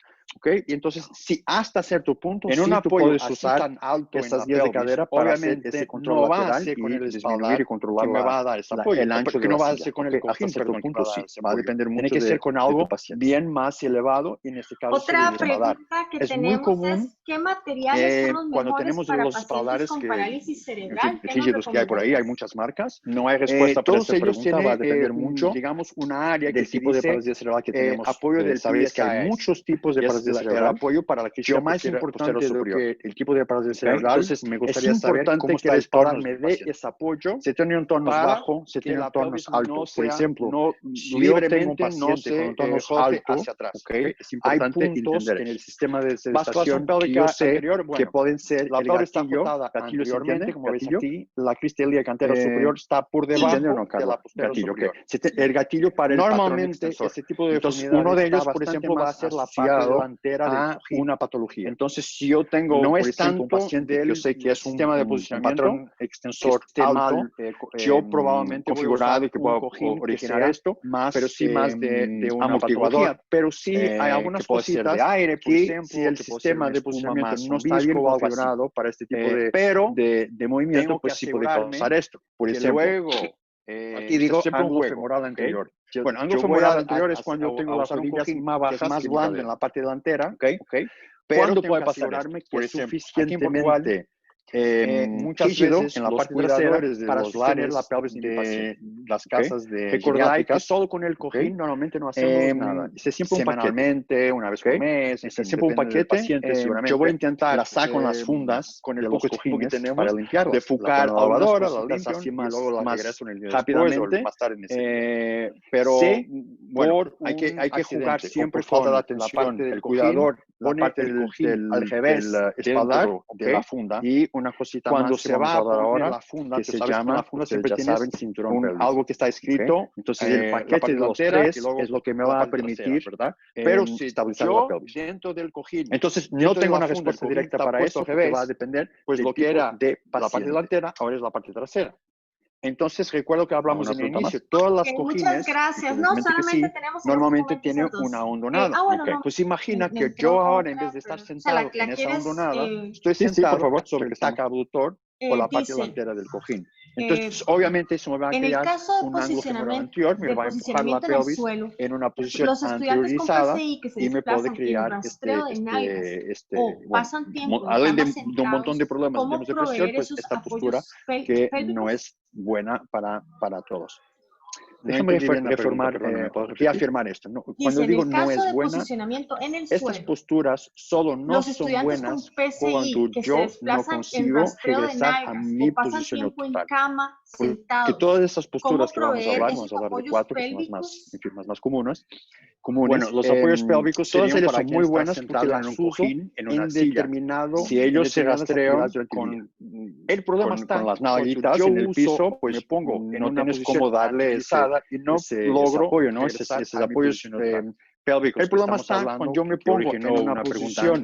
Y entonces, si hasta cierto punto, en un tú apoyo puedes así usar tan alto estas en guías la de pelvis, cadera para hacer obviamente ese control no va a lateral ser con y el disminuir respaldar y controlar que me va a dar ese apoyo, el ancho porque de no la va a silla. ser con el Hasta cojín, cierto perdón, punto sí, ese va a apoyo. depender mucho Tiene que ser con algo bien más elevado, y en este caso Otra sería el respaldar. pregunta que Es muy tenemos común es ¿qué materiales son los cuando mejores tenemos para los pacientes espaldares con que, parálisis en cerebral? fin, ¿Qué nos rígidos que hay por ahí, hay recomendarías? muchas marcas. No hay respuesta para Todos esta ellos pregunta, va a tienen, depender mucho, digamos, una área que del se tipo de dice parálisis cerebral que tenemos. apoyo del Sabéis que hay PSIS, muchos tipos de y es parálisis el cerebral. apoyo para la Yo quilla más posterior importante de lo superior. que el tipo de parálisis cerebral, Entonces, me es gustaría saber importante cómo que está el el respaldar respaldar, me me dé dé ese apoyo. se tiene un tono para bajo, se que tiene la un tonos pelvis no altos. Por sea- ejemplo, no si yo tengo un libremente no paciente se con un tonos jote alto, hacia atrás. es Hay importante puntos entender en el eso. sistema de Vasculación sedestación que pélvica yo sé anterior, que bueno, pueden ser la el pelvis está gatillo. ajotada Gatillo se entiende, anteriormente, como ves gatillo. aquí, la crista ilíaca antero Eh, superior está por ¿Se entiende o debajo no, de Carlos? la posterior Gatillo, superior. El gatillo para el patrón Normalmente extensor. ese tipo de Entonces, deformidades uno de ellos, está por bastante ejemplo, va a más ser la parte asociado delantera del a cojín. una patología. Entonces, si yo tengo, No por es ejemplo, un tanto paciente que yo del sé que es sistema de un posicionamiento patrón extensor esté alto, mal, yo probablemente voy a configurado y usar que un pueda cojín que originar sea esto, más, pero sí más de una amortiguador. patología. Pero sí hay Que algunas puede ser de cositas aire, por que ejemplo, si el que puede ser sistema una de espuma posicionamiento más no está bien visco o algo así. configurado para este tipo Pero de movimiento, tengo que pues sí puede asegurarme causar esto. Por que ejemplo, luego, aquí digo siempre un ángulo juego, femoral ¿ok? anterior. Bueno, ángulo Yo voy femoral anterior es a cuando yo tengo las usar un rodillas cojín más que es bajas más que mi blando cadera. en la parte delantera. ¿Ok? Pero ¿Cuándo tengo puede que pasar asegurarme esto? que Por es ejemplo, aquí en Portugal, suficientemente muchas rígido veces en la los parte trasera cuidadores de para los sostener la lares pelvis de mi de paciente. las casas de Recordáis que geriátricas, solo con el cojín normalmente no hacemos nada. Es siempre un paquete. semanalmente, una vez por mes, en Es fin, siempre un depende del paquete. paciente seguramente. Yo voy a intentar La saco en las fundas con de el los poco tiempo que cojines tenemos para limpiarlas. de La pongo fucar en la algunas lavadora, la cositas limpio así y luego la más regreso en el día rápidamente. después o más tarde en ese día. Pero Sí, bueno, hay que jugar siempre por falta de con atención, la parte del el cojín, cuidador la pone parte el del cojín al revés del espaldar, dentro de la funda. y una cosita Cuando más que se vamos va a a dar poner ahora, la funda, que tú se sabes que en la llama, funda ustedes siempre ya tienes saben, cinturón pélvico. algo que está escrito, Entonces el la paquete parte de los delantera tres y luego es lo que me la va a parte trasera, permitir ¿verdad? Pero si estabilizar la yo pelvis. dentro del cojín, Entonces no dentro de tengo la una funda, el respuesta cojín directa está para puesto eso al porque va a revés, depender pues del lo que tipo era de la parte paciente. delantera, ahora es la parte trasera. Entonces, recuerdo que hablamos ¿Alguna en el pregunta inicio, más? todas las Muchas cojines, gracias. No, infelizmente que solamente sí, tenemos en este normalmente momento tiene esas dos. una hondonada. Bueno, no. Pues imagina Me que entró yo ahora, en otra, vez de estar pero, o sea, sentado en la esa quieres, hondonada, estoy Sí, por sentado favor, sobre el taca abductor o la parte dice, delantera del cojín. Entonces, obviamente, eso me va a en el crear caso de un ángulo femoral posicionamiento, anterior, me va a empujar la en el pelvis suelo, en una posición los estudiantes con anteriorizada PCI que se y me puede desplazan en crear rastreo de nalgas o bueno, pasan tiempo en além camas de un montón sentados, de problemas en ¿cómo términos de presión, proveer pues esos esta postura apoyos que no pélvicos? es buena para todos. déjame reafirmar esto. No, cuando digo no es buena, estas posturas solo no son buenas cuando yo no consigo regresar a mi posición neutral. Porque todas esas posturas que vamos a hablar de 4, que son las más comunes. Bueno, los apoyos pélvicos todas ellas son muy buenas porque las uso en determinado, si ellos se rastrean con el problema está con las nalguitas en el piso, pues me pongo en una posición como darle y no logro apoyo, ¿no? Esos apoyos pélvicos. El problema está cuando yo me pongo en una posición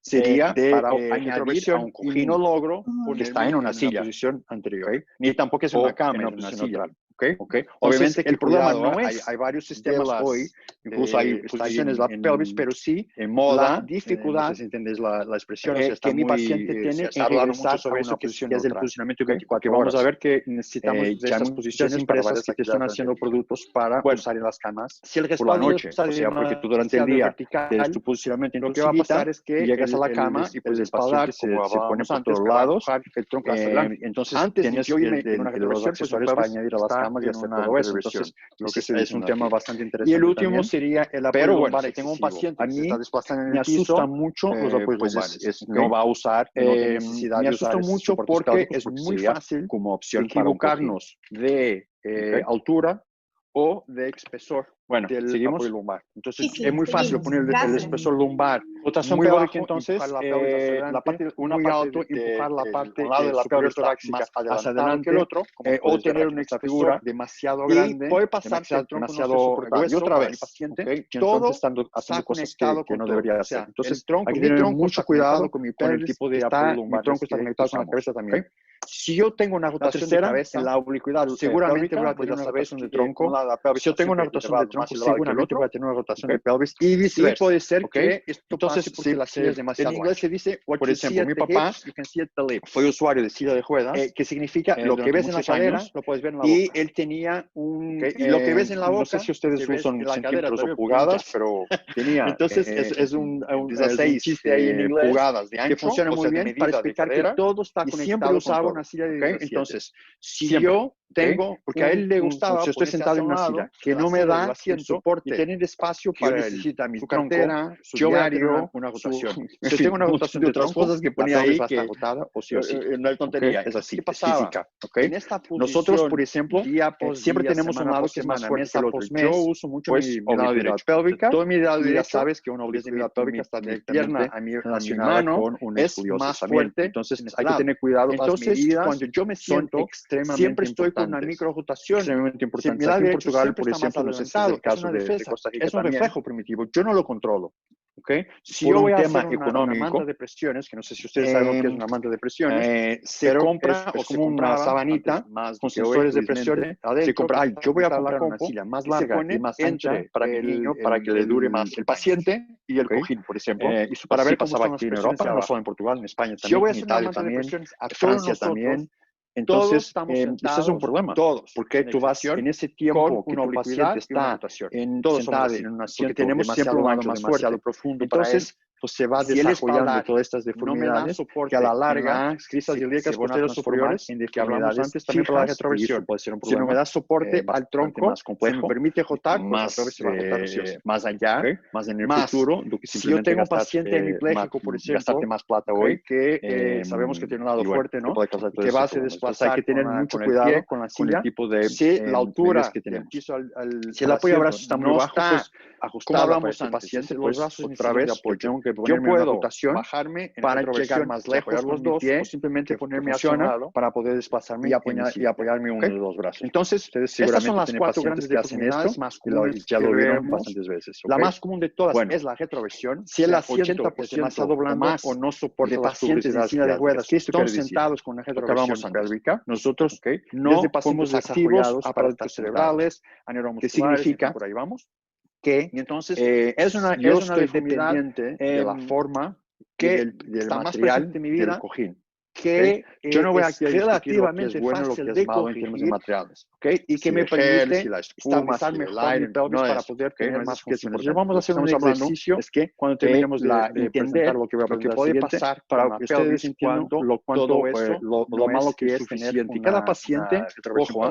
sería para añadir a un cojín y no logro porque está en una silla, posición anterior, ni tampoco es una cama, en una silla. Okay. Obviamente el problema no es, hay varios sistemas hoy, incluso hay posiciones la pelvis, pero sí en moda, la dificultad, no sé si entiendes la expresión, que mi paciente tiene en regresar sobre eso que es el posicionamiento 24 horas. Vamos a ver que necesitamos de esas posiciones para empresas que te están haciendo productos para usar en las camas por la noche, o sea, porque tú durante el día tienes tu posicionamiento en tu sillita, lo que va a pasar es que llegas a la cama y pues el paciente se pone por todos lados, el tronco hacia adelante. Entonces tienes los accesorios para añadir a las camas y hacer todo eso. Entonces, es un tema bastante interesante. Y el último sería el apoyo lumbar. Si tengo un paciente que se está desplazando en el piso, me asusta mucho los apoyos lumbares. No va a usar, me asusta mucho porque es muy fácil como opción equivocarnos de altura o de espesor. Bueno, seguimos. Lumbar. Entonces, es muy fácil poner el espesor lumbar muy bajo, entonces la parte muy alto, empujar la parte de la pelvis torácica hacia adelante que el otro, o tener una figura demasiado grande, puede pasar demasiado grueso y otra vez, paciente, todo haciendo cosas que no debería hacer. Entonces, hay que tener mucho cuidado con mi pelvis, tipo de apoyo lumbar. Mi tronco está conectado con la cabeza también. Si yo tengo una rotación de cabeza en la oblicuidad, seguramente voy a tener una rotación de tronco. Si yo tengo una rotación de tronco, seguramente voy a tener una rotación de pelvis y viceversa. Sí, puede ser que esto pase porque la silla es demasiado. En inglés se dice, por ejemplo, mi papá fue usuario de silla de ruedas, que significa lo que ves en la cadera, lo puedes ver en la boca. Y él tenía lo que ves en la boca, no sé si ustedes usan centímetros o pulgadas, pero tenía. Entonces, es un chiste ahí en inglés pulgadas de ancho, que funciona muy bien para explicar que todo está conectado. Siempre usaba una silla de 17. Entonces, si yo tengo, porque a él le gustaba, si estoy sentado en una silla que no me da soporte y tener espacio para necesita mi cartera, su diario, una rotación. Si tengo una rotación de otras cosas que ponía ahí que agotada o sí o sí. No hay tontería, es así, es física. Nosotros, por ejemplo, siempre tenemos un lado que es más fuerte que el otro. Yo uso mucho mi lado derecho pélvica. Toda mi lado derecho, sabes que una oblicuidad pélvica está directamente a mi mano, es más fuerte. Entonces hay que tener cuidado. Entonces, cuando yo me siento extremadamente siempre estoy con una micro rotación extremadamente importante. Aquí en Portugal, por ejemplo, no sé si es el caso de Costa Rica, es un reflejo primitivo. Yo no lo contrro. Si yo voy a tema económico, una manta de presiones, que no sé si ustedes saben lo que es una manta de presiones, se compra o como una sabanita con sensores de presión. Se compra, yo voy a comprar una silla más larga y más ancha para mi niño, para que le dure más el paciente y el cojín, por ejemplo. Para ver pasaba aquí en Europa, no solo en Portugal, en España también, en Italia también, en Francia también. Entonces, ese es un problema, porque tú vas en ese tiempo que tu paciente está sentado en un asiento tenemos siempre un ancho demasiado profundo, entonces pues se va desarrollando todas estas deformidades que a la larga, cristas ilíacas posteriores superiores, que hablamos antes también para la retroversión. Si no me da soporte al tronco, más complejo, si me permite rotar, más allá, más en el futuro, si yo tengo un paciente hemipléjico, por ejemplo, gastarte más plata hoy, que sabemos que tiene un lado fuerte, ¿no? Que va a se desplazar, hay que tener mucho cuidado con la silla, el tipo de si la altura que tenemos. Si el apoyo de brazos está muy bajo, pues ajustado para este paciente, pues otra vez tengo que ponerme una rotación, bajarme para llegar más lejos los dos, o simplemente ponerme hacia un lado para poder desplazarme y apoyarme uno de los brazos. Entonces, estas son las 4 grandes deformidades más comunes ya lo vieron bastantes veces. La más común de todas es la retroversión. Si el asiento es demasiado blando o no soporta las pacientes de silla de ruedas que están sentados con la retroversión pélvica, nosotros no podemos desarrollados aparatos cerebrales, aneuromusculares, ¿qué significa? Por ahí vamos. Que entonces es una deformidad de la forma del material de mi vida, del cojín. Que yo no voy a relativamente fácil de corregir en materiales, y que me permite estabilizar mejor mi pelvis para poder tener más funciones. Vamos a hacer un ejercicio, es que cuando terminemos de entender lo que puede pasar para que ustedes entiendan lo malo que es tener una cada paciente, ojo,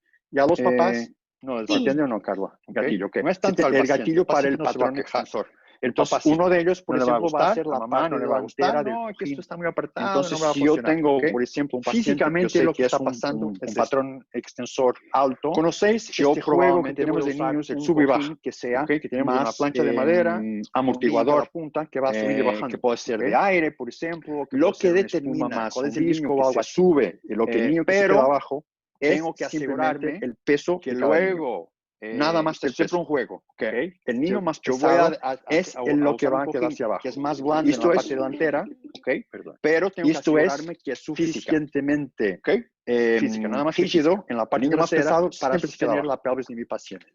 ¿Y a los papás? No, Sí. ¿entiende o no, Carla? Gatillo, ¿qué? No es tanto el gatillo para el patrón expansor. Entonces, uno de ellos, por ejemplo, va a ser la mano, le va a gustar, no, que esto está muy apretado, entonces, no va a funcionar. Si yo tengo, por ejemplo, un paciente físicamente lo que está pasando, un patrón extensor alto, ¿conocéis este juego que tenemos de niños, el sub y baja, que sea, que tenemos una plancha de madera, amortiguador, punta, que va a subir y bajando, que puede ser de aire, por ejemplo, lo que determina cuál es el disco o algo sube, y lo que el niño que se queda abajo, tengo que asegurarme el peso que luego nada más es siempre un juego, ¿okay? El niño más pesado es lo que va a quedar hacia abajo, que es más blando en la parte delantera, ¿okay? Pero tengo que asegurarme que es suficientemente física, nada más rígido en la parte trasera para sostener la pelvis de mi paciente.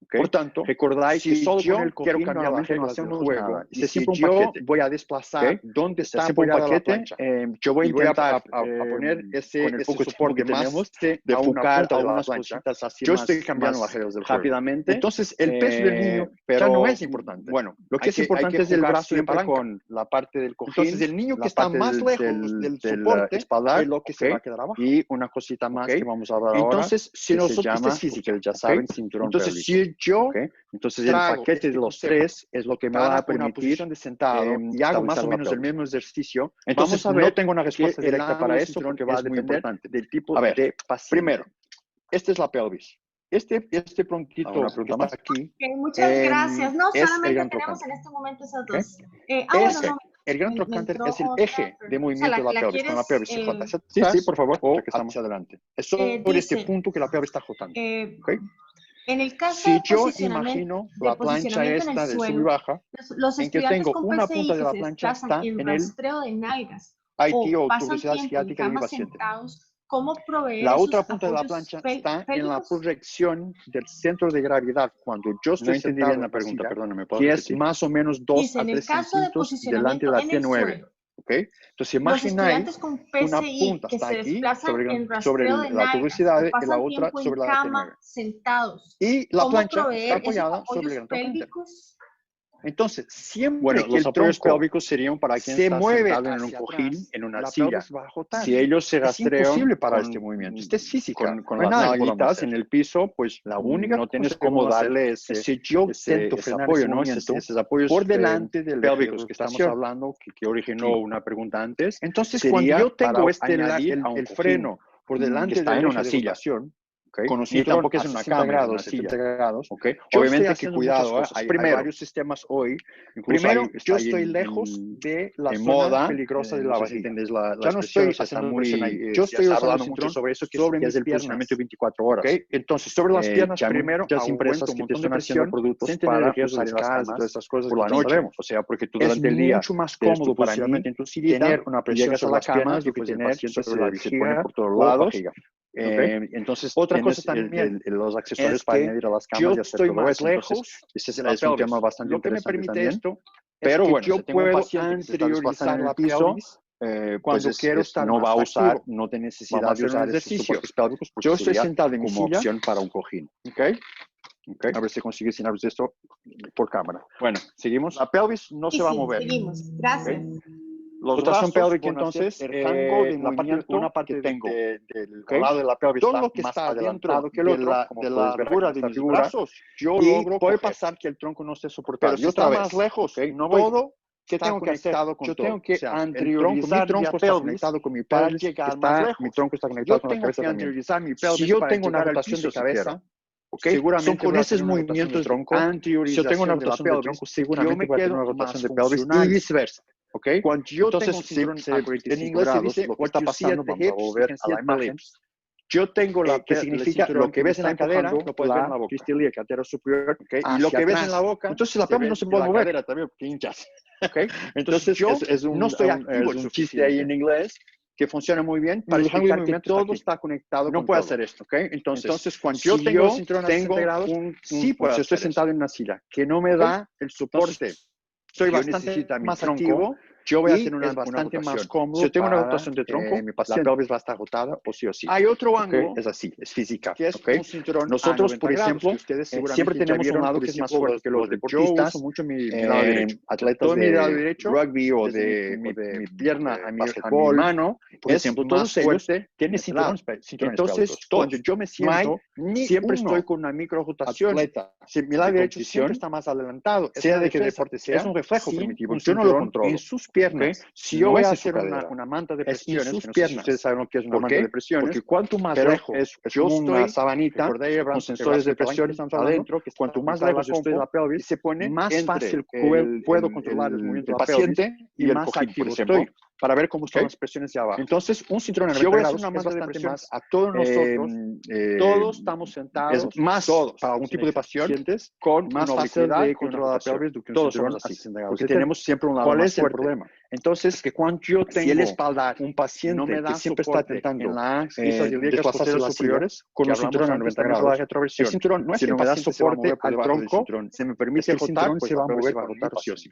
Okay. Por tanto, recordáis que solo con el cojín quiero cambiar la inclinación del juego. Y si yo voy a desplazar donde está apoyada la plancha, yo voy a intentar a poner ese soporte más de enfocar algunas cositas así. Yo estoy cambiando las reglas del juego rápidamente. Entonces, el peso del niño ya no es importante. Bueno, lo que es importante es el brazo de palanca con la parte del cojín. Entonces, el niño que está más lejos del soporte es lo que se va a quedar abajo. Y una cosita más que vamos a hablar ahora. Entonces, si nosotros, este es física, ya saben, cinturón pélvico. Entonces, el paquete de los tres es lo que me va a permitir de sentado y hago más o menos el mismo ejercicio. Entonces, no tengo una respuesta directa para eso porque va a depender del tipo de paciente. Primero, esta es la pelvis. Este prontito que está aquí. Muchas gracias. No, solamente tenemos en este momento esas dos. El gran trocánter es el eje de movimiento de la pelvis. Con la pelvis se jota. Sí, por favor, o que estamos adelante. Es por este punto que la pelvis está jotando. En el caso si yo imagino la plancha esta de sub y baja, en que tengo una punta de la plancha está en el rastreo de nalgas IT o tuberosidad ciática de mi paciente. La otra punta de la plancha está en la proyección del centro de gravedad cuando yo estoy sentado en la pregunta, perdóname, que es más o menos 2 a 3 centímetros delante de la T9. ¿Okay? Entonces, imagináis una punta está aquí sobre la tuberosidad y la otra sobre la T9. Sentados. Y la plancha está apoyada sobre el gran trocánter. Entonces, siempre que los apoyos pélvicos serían para quien se mueve en un cojín, en una silla. Si ellos se rastrean, es imposible para este movimiento. Este es físico. Con las nalguitas en el piso, pues la única no tienes cómo darle ese apoyo, ¿no? Esos apoyos por delante del pélvicos que estamos hablando, que originó una pregunta antes. Entonces, cuando yo tengo el freno por delante de una silla, conocido tampoco es una cámara, una silla. Obviamente que cuidado, hay varios sistemas hoy. Primero, yo estoy lejos de la zona peligrosa de la vagina. Ya no estoy haciendo muy... Yo estoy hablando mucho sobre eso, que es el funcionamiento de 24 horas. Entonces, sobre las piernas, primero, muchas empresas que te están haciendo productos para usar en las camas y todas esas cosas por la noche. O sea, porque tú durante el día es mucho más cómodo para mí tener una presión sobre las piernas y tener sobre la vejiga por todos lados. Entonces, otra cosa también, los accesorios para añadir a las camas y hacer todo eso. Entonces, ese es un tema bastante interesante también. Esto, pero bueno, yo puedo anteriorizar la pelvis cuando quiero estar no va a usar, no tiene necesidad de usar ejercicios pélvicos. Yo estoy sentado en mi silla como opción para un cojín. A ver si consigues sin de esto por cámara. Bueno, seguimos. La pelvis no se va a mover. Seguimos. Gracias. Los brazos pélvicos, entonces, el rango de movimiento una parte que tengo del lado de la pelvis todo lo que está dentro que de la largura de mis brazos, yo logro puede pasar que el tronco no esté soportado. Yo estoy más lejos, no voy todo. ¿Qué tengo que hacer? Yo tengo que anteriorizar mi tronco está conectado con mi pelvis, llegar más lejos. Mi tronco está conectado con la cabeza también. Si yo tengo una rotación de cabeza, seguramente son con esos movimientos anteriorización si yo tengo una rotación de tronco, seguramente voy a tener una rotación de pelvis y viceversa. Cuando yo entonces, tengo en inglés se dice lo que está pasando, vamos a volver a la imagen. Yo tengo la que significa lo que ves en la cadera, lo puedes ver en la boca. Cristilia, cadera superior, y lo que ves en la boca. Entonces la pelvis no se puede mover. También hinchas. Entonces yo no estoy activo. Es un chiste ahí en inglés que funciona muy bien para explicar que todo está conectado. No puede hacer esto, Entonces cuando yo tengo sí, pues estoy sentado en una silla que no me da el soporte. Soy bastante más activo yo voy a hacer una bastante más cómodo. Si yo tengo una rotación de tronco, mi paciente, la pelvis va a estar agotada o sí o sí. Hay otro ángulo, es así, es física, que es un cinturón. Nosotros, por ejemplo, ustedes siempre tenemos un lado que es más fuerte que los deportistas. Yo uso mucho mi lado derecho. Atletas de rugby o de mi pierna a mi mano, por ejemplo, todos ellos tienen cinturones. Entonces, cuando yo me siento, siempre estoy con una micro rotación. Mi lado derecho siempre está más adelantado. Sea de qué deporte sea, es un reflejo primitivo. Yo no lo controlo. En sus piernas. Si yo voy a hacer una manta de presiones, en sus piernas. Ustedes saben lo que es una manta de presiones. Porque cuanto más lejos yo estoy una sabanita con sensores de presión adentro, cuanto más lejos yo estoy de la pelvis, se pone más fácil puedo controlar el movimiento del paciente y el más activo estoy para ver cómo están las presiones de abajo. Entonces, un cinturón en 90 grados es bastante más a todos nosotros. Todos estamos sentados, es más todos, para algún tipo de pacientes con más fácil de controlar la pelvis do que un cinturón a 60 grados. Porque tenemos siempre un lado más fuerte. ¿Cuál es el problema? Entonces, que cuando yo tengo el espaldar, un paciente que siempre está tentando en las desplazarse las superiores con un cinturón a 90 grados, el cinturón no es que me da soporte al tronco, se me permite rotar, pues se va a mover para rotar sí o sí.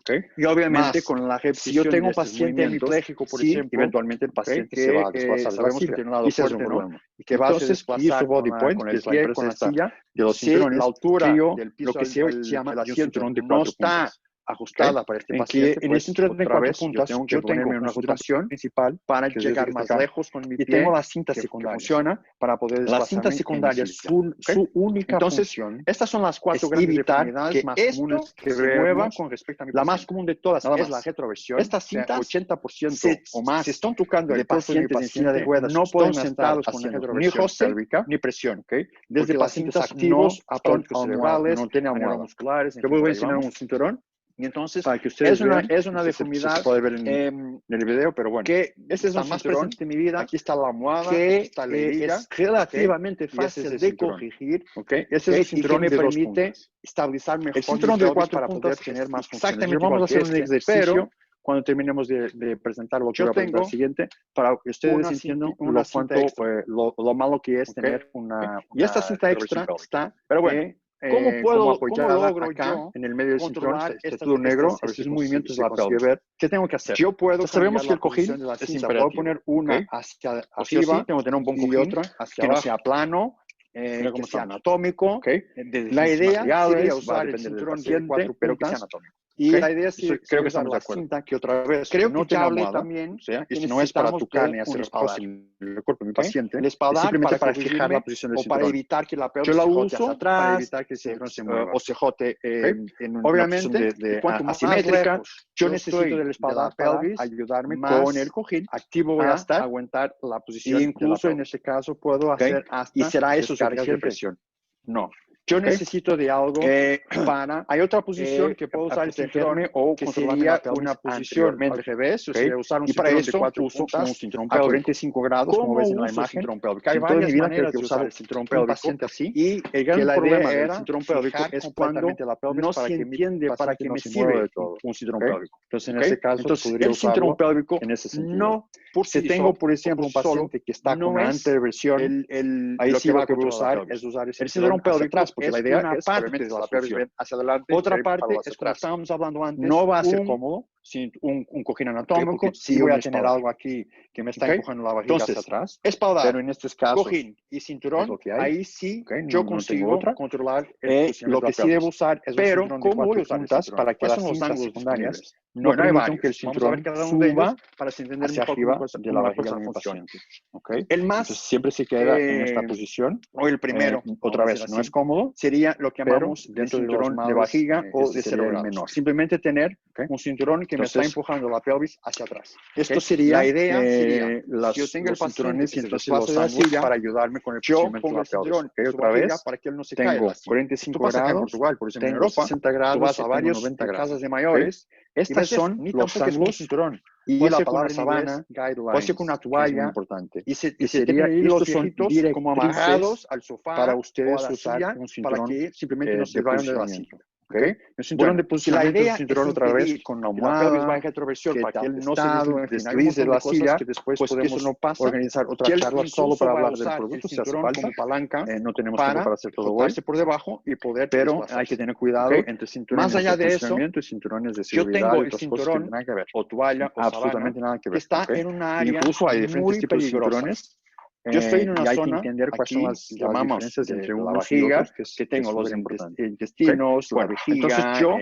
Okay. Y obviamente con la repetición, si yo tengo un paciente hemipléjico, por ejemplo, eventualmente el paciente se va a desplazar sabemos que tiene un lado fuerte, ¿no? Y que va a desplazar body point, con el pie, con la silla de los cinturones, la altura del piso, lo que se llama el cinturón de 4 puntas. Ajustada para este paciente, en el cinturón de 4 puntas, yo tengo una rotación principal para llegar más lejos con mi pie, y tengo la cinta secundaria, que funciona para poder desplazarme. La cinta secundaria, su única función, estas son las 4 grandes deformidades más comunes que se muevan con respecto a mi paciente. La más común de todas es la retroversión. Estas cintas, 80% o más, se están tocando de pacientes en silla de ruedas, no pueden sentados con la retroversión pélvica, ni presión, desde pacientes activos, aparatos cerebrales, no tienen almohadas musculares. Yo voy a enseñar un cinturón. Y entonces, para que ustedes es una deformidad, se puede ver en el video, pero bueno, que ese es el más presente en mi vida. Aquí está la almohada, que está la herida, es relativamente fácil de corregir. Ese es el cinturón que me permite estabilizar mejor el cinturón de 4 para poder tener más funciones. Exactamente, vamos a hacer un ejercicio cuando terminemos de presentar lo que voy a presentar siguiente, para que ustedes entiendan lo malo que es tener una y esta cinta extra está, pero bueno. ¿Cómo logro acá, yo en el medio del cinturón, este todo negro, a veces movimientos de la pelvis? ¿Qué tengo que hacer? Yo puedo, sabemos que el cojín es imperativo. Puedo poner una hacia arriba, tengo que tener un buen cojín, y otra hacia que no sea plano, que sea anatómico. La idea sería usar el cinturón de 4 pero que sea anatómico. Y la idea es creo que estamos de acuerdo. Cinta que otra vez creo que ya hablé también, o sea, y no es para tocar ni hacer espacio en el cuerpo de mi paciente, el espaldar simplemente para fijar la posición del cinturón, para evitar que la pelvis se jote hacia atrás, para evitar que se mueva o se jote en una posición asimétrica. Yo necesito del espaldar para ayudarme con el cojín, activo voy a estar, aguantar la posición, incluso en este caso puedo hacer hasta y será eso descargas de presión. No. Yo necesito de algo para... Hay otra posición que puedo usar el cinturón o que sería una posición al revés, o sea, usar un cinturón de 4 puntas un cinturón a 45 grados, como ves en la imagen. Hay varias maneras de usar el cinturón pélvico paciente así, y el gran problema del cinturón pélvico es cuando no se entiende para qué me sirve un cinturón pélvico. Entonces, en ese caso, podría usarlo en ese sentido. No, si tengo, por ejemplo, un paciente que está con una anteversión, ahí sí lo que voy a usar es usar el cinturón pélvico. Porque la idea es parte de la pelvis hacia adelante. Otra parte es, como estábamos hablando antes, no va a ser cómodo sin un cojín anatómico. Sí voy a tener algo aquí que me está empujando la barriga hacia atrás. Espaldar, pero en estos casos, cojín y cinturón, ahí sí yo consigo controlar lo que sí debo usar es un cinturón de 4 puntas para que las cintas secundarias no permitan que el cinturón suba para entender hacia arriba de la barriga de mi paciente. El más siempre se queda en esta posición. O el primero, otra vez, no es cómodo, sería lo que llamamos dentro del cinturón de barriga o de 0 menor. Simplemente tener un cinturón que me está empujando la pelvis hacia atrás. Esto sería, la idea sería, si yo tengo el cinturones y entonces los ángulos para ayudarme con el posicionamiento de la pelvis. Otra vez, para que él no se caiga. Tengo 45 grados, en Portugal, por ejemplo, en Europa, 60 grados, vas a varios 90 casas de mayores. Estas son los ángulos y la palabra sabana, puede ser con una toalla, importante. Y sería, estos son como amarrados al sofá para ustedes usar un cinturón para que simplemente no se vayan de la cinta. ¿Okay? El cinturón de posicionamiento es un cinturón otra vez con la almohada, va en retroversión que para que él no estado, se deslice de la silla, que después pues podemos eso no pasa, organizar otra charla solo para hablar del producto si hace falta. como palanca No tenemos tiempo para hacer todo hoy, por debajo y poder pero hay que tener cuidado ¿okay? entre cinturones Más allá de de eso, posicionamiento y cinturones de yo seguridad tengo y el otras cosas que cinturón nada que ver. o toalla o Absolutamente sabana nada que que ver. está ¿Okay? en una área Incluso hay diferentes muy tipos de peligrosa. cinturones. Yo estoy en una y hay zona, que entender cuáles son aquí, las llamamos diferencias de entre la unos y vajiga, otros, que tengo los importante. intestinos, ¿Okay? la vejiga, Entonces yo,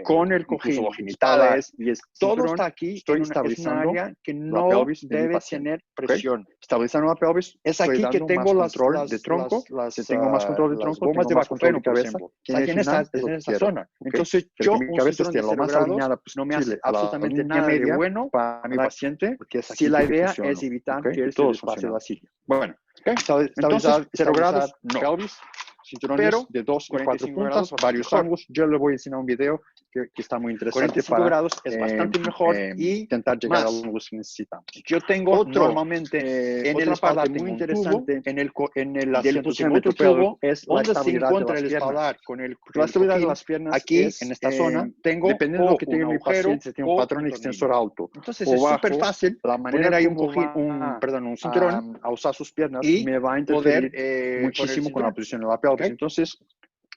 con el incluso cojín, los espalda genitales, y el todo cinturón, está aquí estoy es una estabilizando área que la no pelvis de mi debe paciente. tener ¿Okay? presión. Estabilizando la pelvis, Es estoy aquí que dando tengo más control de tronco. Si tengo más control de las tronco, bombas tengo de más control bacufeno, de por cabeza. ejemplo. Y en final es en lo que esa quiero. zona. ¿Okay? Entonces, Quiero yo, que mi un cabeza cinturón esté de lo 0 más grados alineada no me hace posible a la absolutamente línea nada de media bueno para mi paciente, porque es si aquí la que idea funciono, es evitar ¿okay? que él se Todos desplace de la funcionamos. silla. Bueno, ¿Okay? entonces, Estabilizar 0 grados, estabilizar, no. pelvis, cinturones Pero de 2 y 4 45 puntas, grados varios mejor. ángulos. Yo le voy a enseñar un video que está muy interesante 45 para grados es bastante mejor y intentar llegar a más. los ángulos que necesitamos. Yo tengo Otro, normalmente en el otra espaldar parte muy tengo un interesante tubo, en el del asiento tengo posicionamiento otro tubo, es la donde se estabilidad de encuentra las el piernas. espaldar con el La estabilidad de cojín. las piernas Aquí, es, en esta zona, tengo dependiendo de lo que un tiene mi agujero paciente, si tiene un o patrón un extensor tornillo. alto Entonces o es súper bajo, fácil la manera poner ahí como un cinturón a usar sus piernas y me va a poder interferir poner el muchísimo con la cinturón. posición de la pelvis. ¿Okay? Entonces,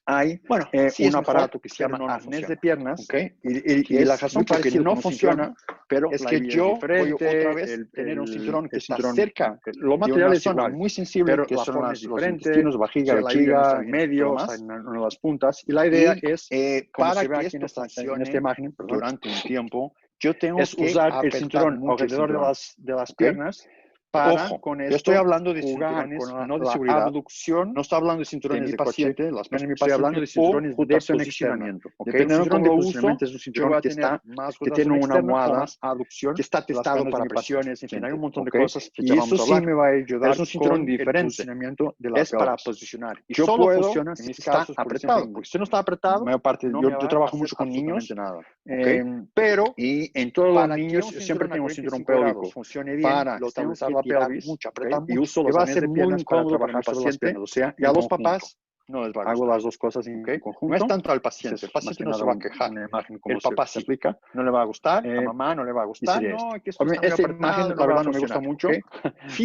hay Bueno, sí un es mejor, aparato que se pero llama no arnés funciona. de piernas, ¿Okay? y la razón muy por que parecido no con un funciona, cinturón pero es la que hebilla es yo voy otra diferente, vez a tener un cinturón que el está cinturón, cerca lo de material una es zona igual, muy sensible, pero que la son forma es los diferente, intestinos, o sea, vejiga, la hebilla no está vejiga, en medio, lo está más. en una de las puntas, y la idea Y es, como para se ve que aquí en esto esta funcione imagen, perdón, durante un tiempo, yo tengo es que usar el apretar cinturón mucho el alrededor cinturón. de las ¿Okay? piernas para Ojo, con yo estoy esto hablando de jugar cinturones con no de la seguridad, abducción no estoy hablando de de cinturones mi de coche, paciente, las piernas de mi estoy hablando paciente, de o cinturones de rotación externa. posicionamiento. ¿Okay? Un Dependiendo de cinturón cómo de lo uso, posicionamiento, es un yo voy cinturón a tener más que tiene rotación una externa o almohada más aducción que está de las testado piernas de para mi paciente. presiones, en fin, hay un montón de ¿Okay? cosas que ya Y vamos eso a sí hablar. me va a Pero ayudar es un cinturón con el diferente. posicionamiento de la Es para pelvis. posicionar. Y Yo solo puedo, funciona en si mis está casos, por apretado, ejemplo, porque si no está apretado, mayor parte, no yo me va a trabajo hacer mucho con niños, absolutamente nada. ¿Okay? Pero y en todos los para que niños un siempre cinturón a tengo un cinturón 45 grados pélvico funcione bien, para lo tengo estabilizar que la tirar pelvis, mucho, ¿ok? apretar Y mucho, uso que los va a arneses ser de muy piernas para incómodo para mi trabajar sobre las paciente piernas, o sea, y a en los conjunto. papás no les va a Hago gustar. las dos cosas en ¿Okay? conjunto. No es tanto al Esa paciente, el es más paciente que no se nada va a quejar. una imagen El como papá se sí. aplica. No le va a gustar, a mamá no le va a Y gustar, sería no, esto. que esto está muy Esta apretado, imagen, no la va a verdad, no me gusta funcionar. mucho, ¿Okay?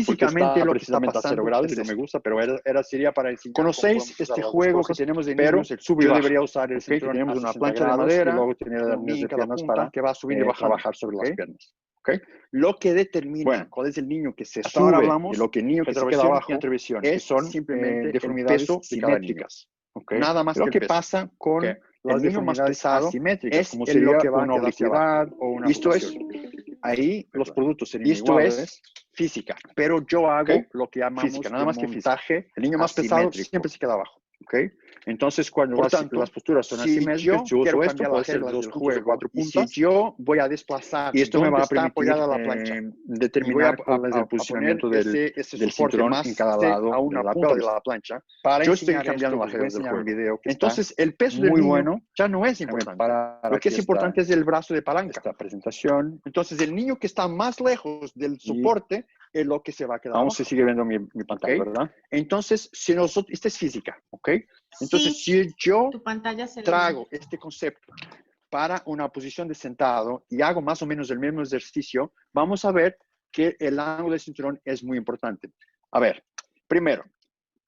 porque Físicamente está lo que está precisamente a 0 pasando grados es y no me eso. gusta, pero sería para enseñar cómo ¿Conocéis podemos usar este las dos juego que cosas, tenemos de pero niños, el sub y yo baja? debería usar el ¿Okay? Que cinturón tenemos a una 60 plancha de grados y madera, luego tener el un arnés niño de en cada piernas punta para que va subiendo y bajando. trabajar sobre las ¿Okay? piernas. ¿Okay? Lo que determina Bueno, cuál es el niño que se hasta ahora sube y hablamos lo que el niño que se queda retroversión y abajo anteversión, que es son simplemente el deformidades peso de cada niño. simétricas. ¿Okay? Nada más Lo que el que peso. pasa con ¿Okay? las El niño más deformidades pesado asimétricas, es como en lo sería que va a una quedar hacia abajo. obesidad o una Esto es, afectación. Ahí los perdón. productos serían Esto es iguales, física, pero yo hago ¿ok? lo que llamamos Física, nada de más que física. montaje El niño más pesado asimétrico. siempre se queda abajo. ¿Ok? Entonces, cuando Por las tanto, posturas son si asimétricas, yo yo quiero uso esto, cambiar puede las ser de reglas 2 del puntos o juego 4 y si puntas, yo voy a desplazar y esto me dónde va a está permitir apoyada la plancha y voy determinar cuál es el a poner posicionamiento ese del soporte cinturón en más cada a lado de una la punta de pelvis. la plancha, para Yo estoy enseñar cambiando esto, las les voy a reglas del enseñar un juego, video que está entonces el peso del muy niño bueno, ya no es déjame importante. parar Lo que aquí es importante es el brazo de palanca. esta presentación. Entonces, el niño que está más lejos del soporte es lo que se va a quedar Aún abajo. se sigue viendo mi pantalla, ¿Okay? ¿verdad? Entonces, si nosotros, esta es física, ¿ok? Entonces, Sí, si yo tu pantalla se trago este concepto para una posición de sentado y hago más o menos el mismo ejercicio, vamos a ver que el ángulo del cinturón es muy importante. A ver, primero,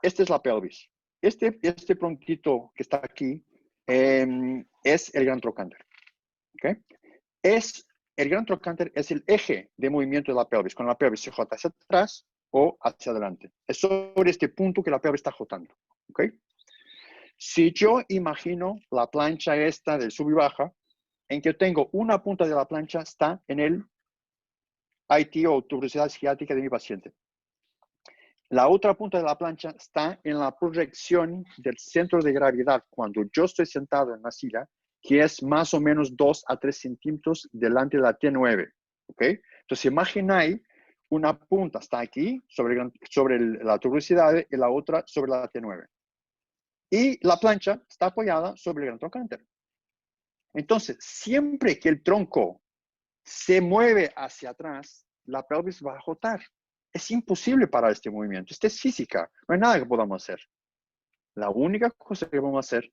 esta es la pelvis. Este puntito que está aquí es el gran trocánter, ¿ok? El gran trocánter es el eje de movimiento de la pelvis, cuando la pelvis se jota hacia atrás o hacia adelante. Es sobre este punto que la pelvis está jotando, ¿ok? Si yo imagino la plancha esta del sub y baja, en que tengo una punta de la plancha está en el IT o tuberosidad ciática de mi paciente. La otra punta de la plancha está en la proyección del centro de gravedad cuando yo estoy sentado en la silla, que es más o menos 2 a 3 centímetros delante de la T9. ¿Ok? Entonces, imagináis una punta está aquí sobre la tuberosidad y la otra sobre la T9. Y la plancha está apoyada sobre el gran trocánter. Entonces, siempre que el tronco se mueve hacia atrás, la pelvis va a jotar. Es imposible parar este movimiento. Esta es física. No hay nada que podamos hacer. La única cosa que vamos a hacer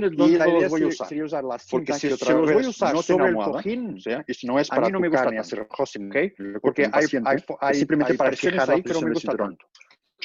depende de dónde los voy a usar. Sería usar la porque cinta si que los voy a usar no sobre el almohada, cojín, o sea, y no es para a mí no me gusta carne tanto, hacer hosting, ¿okay? porque hay simplemente para presiones fijar la ahí que no presión me del gusta cinturón. tanto.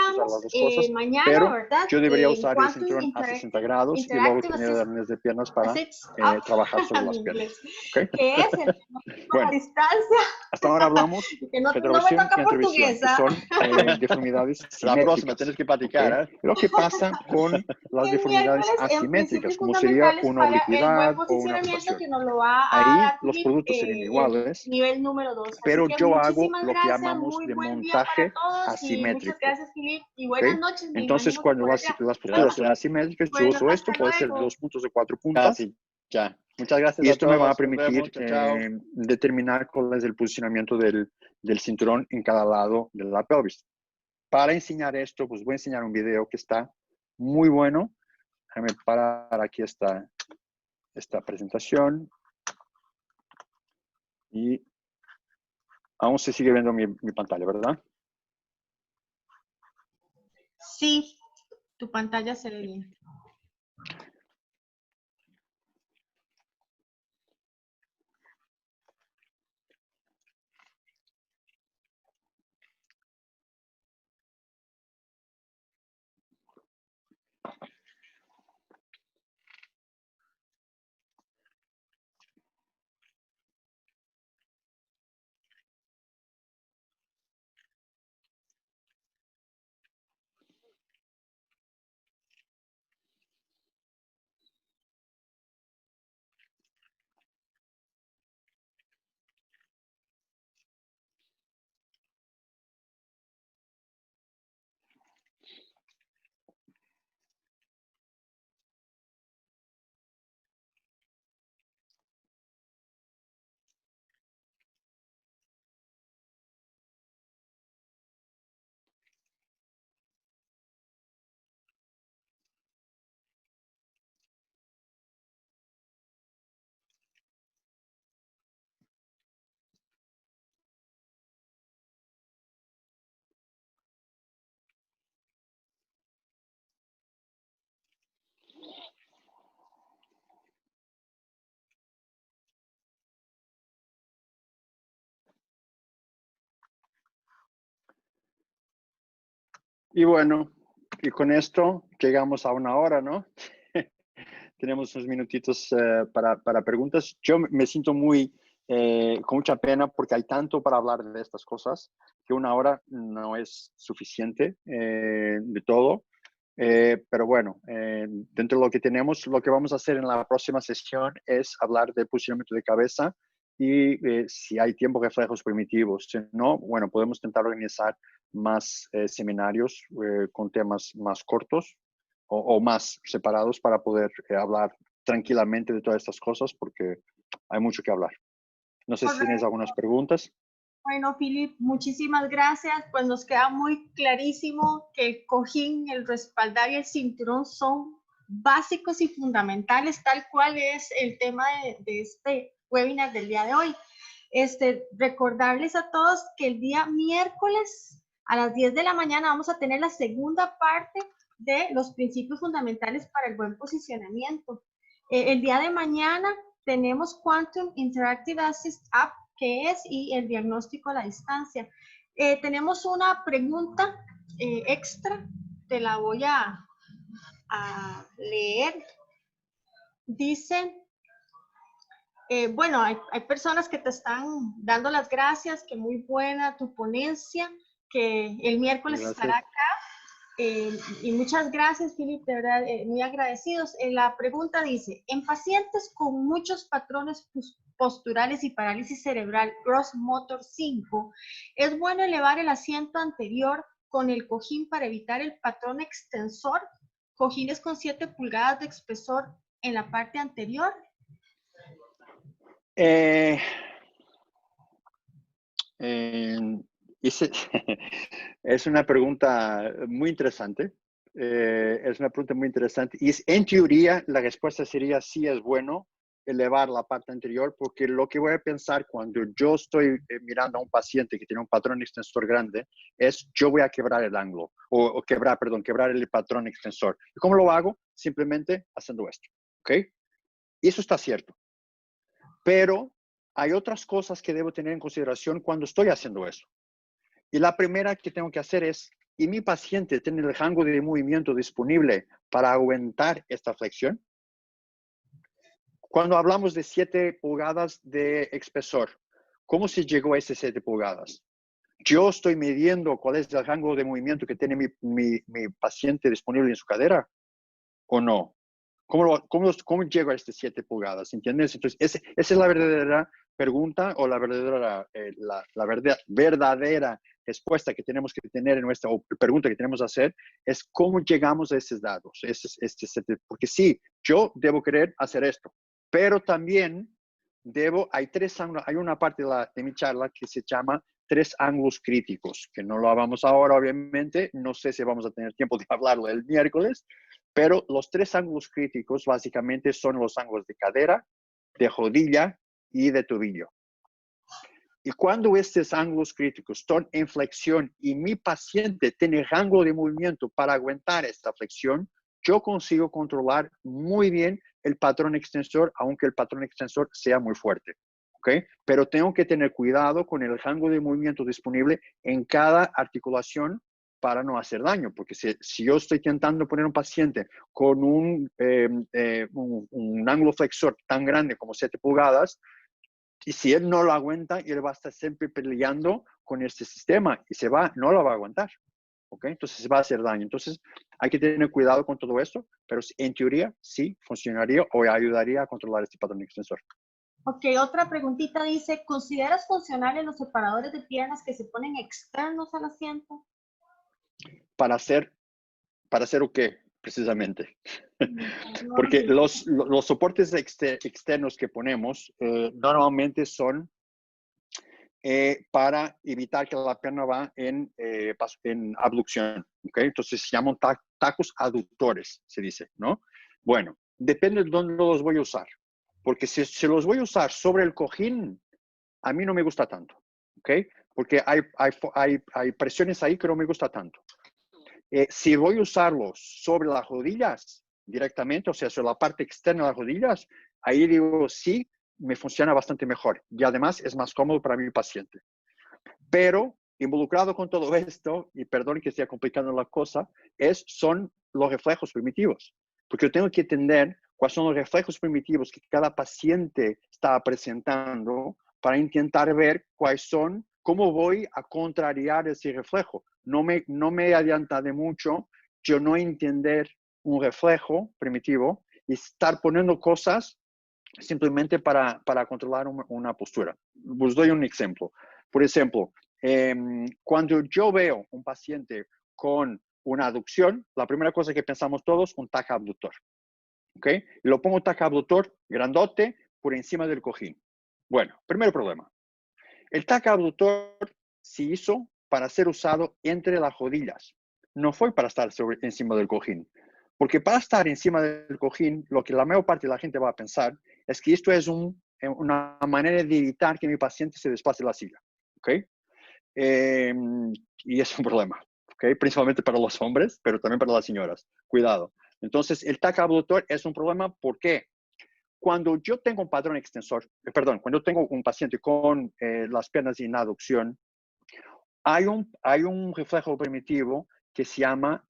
miramos las dos cosas, mañana, pero ¿verdad? yo debería usar el Quantum cinturón a 60 grados y luego tener el arnés de piernas para trabajar sobre las piernas. ¿Okay? ¿Qué es el bueno, distancia? Hasta ahora hablamos que no, retroversión no me toca y antervisión, que son deformidades La próxima simétricas. tienes que platicar. ¿Okay? Lo que pasa con las deformidades asimétricas, como sería una oblicuidad o una rotación. Que nos lo va a Ahí dar, los productos serían iguales, nivel número 2. pero yo hago lo que gracias, llamamos de montaje asimétrico. Muchas gracias, Philip, y buenas ¿Okay? noches. Entonces, cuando las posturas son asimétricas, yo uso esto, puede ser 2 puntos de 4 puntas. Sí, ya. Muchas gracias. Y esto a todos. me va a permitir Chao. determinar cuál es el posicionamiento del cinturón en cada lado de la pelvis. Para enseñar esto, pues voy a enseñar un video que está muy bueno. Déjame parar aquí esta presentación. Y aún se sigue viendo mi pantalla, ¿verdad? Sí, tu pantalla se ve bien. Y bueno, y con esto llegamos a una hora, ¿no? Tenemos unos minutitos para preguntas. Yo me siento con mucha pena porque hay tanto para hablar de estas cosas que una hora no es suficiente de todo. Pero bueno, dentro de lo que tenemos, lo que vamos a hacer en la próxima sesión es hablar de posicionamiento de cabeza y si hay tiempo, reflejos primitivos. Si no, bueno, podemos intentar organizar más seminarios con temas más cortos o más separados para poder hablar tranquilamente de todas estas cosas porque hay mucho que hablar. No sé si tienes algunas preguntas. Bueno, Philip, muchísimas gracias. Pues nos queda muy clarísimo que el cojín, el respaldar y el cinturón son básicos y fundamentales, tal cual es el tema de este webinar del día de hoy. Recordarles a todos que el día miércoles a las 10 de la mañana vamos a tener la segunda parte de los principios fundamentales para el buen posicionamiento. El día de mañana tenemos Quantum Interactive Assist App, qué es, y el diagnóstico a la distancia. Tenemos una pregunta extra, te la voy a leer. Dice, bueno, hay personas que te están dando las gracias, que muy buena tu ponencia, que el miércoles estará acá. Y muchas gracias, Philip, de verdad, muy agradecidos. La pregunta dice, en pacientes con muchos patrones posturales y parálisis cerebral, Gross Motor 5, ¿es bueno elevar el asiento anterior con el cojín para evitar el patrón extensor? Cojines con 7 pulgadas de espesor en la parte anterior. Es una pregunta muy interesante. Y en teoría la respuesta sería sí es bueno elevar la parte anterior, porque lo que voy a pensar cuando yo estoy mirando a un paciente que tiene un patrón extensor grande es yo voy a quebrar el ángulo quebrar el patrón extensor. ¿Y cómo lo hago? Simplemente haciendo esto, ¿ok? Y eso está cierto. Pero hay otras cosas que debo tener en consideración cuando estoy haciendo eso. Y la primera que tengo que hacer es, ¿y mi paciente tiene el rango de movimiento disponible para aumentar esta flexión? Cuando hablamos de 7 pulgadas de espesor, ¿cómo se llegó a esas 7 pulgadas? ¿Yo estoy midiendo cuál es el rango de movimiento que tiene mi paciente disponible en su cadera o no? ¿Cómo llego a estas 7 pulgadas? ¿Entiendes? Entonces, esa es la verdadera pregunta o la verdadera respuesta que tenemos que tener en nuestra o pregunta que tenemos que hacer es cómo llegamos a esos datos. Porque sí, yo debo querer hacer esto, pero también hay una parte de mi charla que se llama 3 ángulos críticos, que no lo hablamos ahora, obviamente. No sé si vamos a tener tiempo de hablarlo el miércoles, pero los 3 ángulos críticos básicamente son los ángulos de cadera, de rodilla y de tobillo. Y cuando estos ángulos críticos están en flexión y mi paciente tiene rango de movimiento para aguantar esta flexión, yo consigo controlar muy bien el patrón extensor, aunque el patrón extensor sea muy fuerte. ¿Okay? Pero tengo que tener cuidado con el rango de movimiento disponible en cada articulación para no hacer daño, porque si yo estoy intentando poner un paciente con un ángulo flexor tan grande como 7 pulgadas, y si él no lo aguanta, él va a estar siempre peleando con este sistema y no lo va a aguantar. ¿Ok? Entonces va a hacer daño. Entonces hay que tener cuidado con todo esto, pero en teoría sí funcionaría o ayudaría a controlar este patrón extensor. Ok, otra preguntita dice, ¿consideras funcionales los separadores de piernas que se ponen externos al asiento? ¿Para hacer o qué? Precisamente. Porque los soportes externos que ponemos normalmente son para evitar que la pierna va en abducción. ¿Okay? Entonces se llaman tacos aductores, se dice, ¿no? Bueno, depende de dónde los voy a usar. Porque si los voy a usar sobre el cojín, a mí no me gusta tanto. ¿Ok? Porque hay presiones ahí que no me gusta tanto. Si voy a usarlos sobre las rodillas directamente, o sea, sobre la parte externa de las rodillas, ahí digo sí, me funciona bastante mejor. Y además es más cómodo para mi paciente. Pero involucrado con todo esto, y perdón que esté complicando la cosa, son los reflejos primitivos. Porque yo tengo que entender cuáles son los reflejos primitivos que cada paciente está presentando para intentar ver cómo voy a contrariar ese reflejo. No me adianta de mucho yo no entender un reflejo primitivo y estar poniendo cosas simplemente para controlar una postura. Os doy un ejemplo. Por ejemplo, cuando yo veo un paciente con una aducción, la primera cosa que pensamos todos, un taca abductor. ¿Ok? Y lo pongo taca abductor grandote por encima del cojín. Bueno, primer problema. El taca abductor se hizo para ser usado entre las rodillas. No fue para estar encima del cojín. Porque para estar encima del cojín, lo que la mayor parte de la gente va a pensar es que esto es una manera de evitar que mi paciente se desplace la silla. ¿Ok? Y es un problema. ¿Ok? Principalmente para los hombres, pero también para las señoras. Cuidado. Entonces, el taca abductor es un problema. ¿Por qué? Cuando yo tengo un patrón extensor, cuando yo tengo un paciente con las piernas en aducción, hay un reflejo primitivo que se llama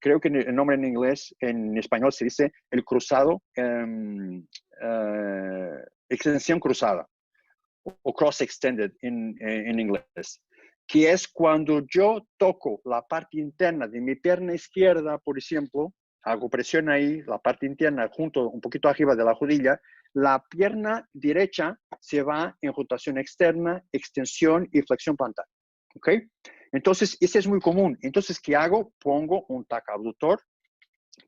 creo que el nombre en inglés, en español se dice el cruzado, extensión cruzada, o cross-extended en inglés, que es cuando yo toco la parte interna de mi pierna izquierda, por ejemplo, hago presión ahí, la parte interna, un poquito arriba de la rodilla, la pierna derecha se va en rotación externa, extensión y flexión plantar. ¿Ok? Entonces, ese es muy común. Entonces, ¿qué hago? Pongo un taca abductor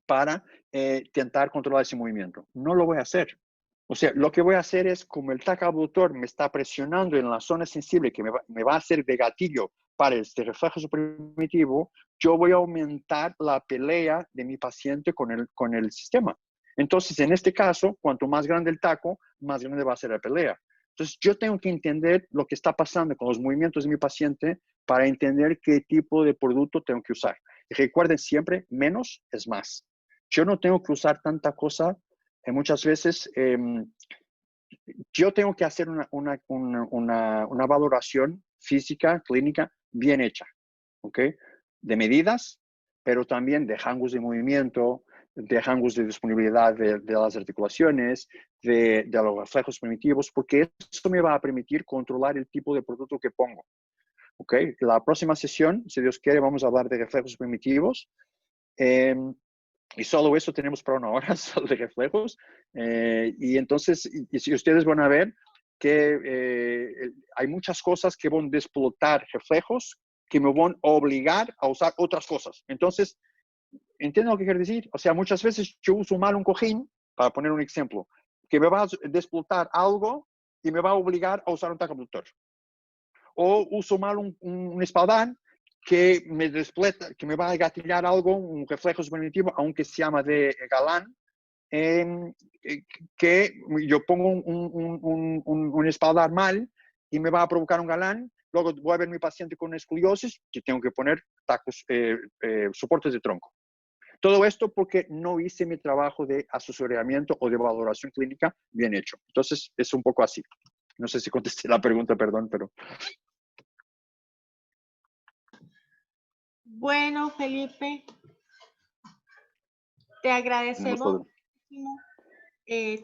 para intentar controlar ese movimiento. No lo voy a hacer. O sea, lo que voy a hacer es, como el taca abductor me está presionando en la zona sensible que me va a hacer de gatillo para este reflejo primitivo, yo voy a aumentar la pelea de mi paciente con el sistema. Entonces, en este caso, cuanto más grande el taco, más grande va a ser la pelea. Entonces, yo tengo que entender lo que está pasando con los movimientos de mi paciente para entender qué tipo de producto tengo que usar. Y recuerden siempre, menos es más. Yo no tengo que usar tanta cosa. Muchas veces yo tengo que hacer una valoración física, clínica, bien hecha, ¿ok? De medidas, pero también de rangos de movimiento, de rangos de disponibilidad de las articulaciones, de los reflejos primitivos, porque eso me va a permitir controlar el tipo de producto que pongo. ¿Ok? La próxima sesión, si Dios quiere, vamos a hablar de reflejos primitivos. Y solo eso tenemos para 1 hora, solo de reflejos. Y entonces, y si ustedes van a ver que hay muchas cosas que van a explotar reflejos que me van a obligar a usar otras cosas. Entonces, ¿entienden lo que quiero decir? O sea, muchas veces yo uso mal un cojín, para poner un ejemplo, que me va a explotar algo y me va a obligar a usar un tacabductor. O uso mal un espaldar que me despleta, que me va a gatillar algo, un reflejo primitivo, aunque se llama de galán, que yo pongo un espaldar mal y me va a provocar un galán. Luego voy a ver mi paciente con escoliosis, que tengo que poner tacos, soportes de tronco. Todo esto porque no hice mi trabajo de asesoramiento o de valoración clínica bien hecho. Entonces, es un poco así. No sé si contesté la pregunta, perdón, pero... Bueno, Felipe, te agradecemos muchísimo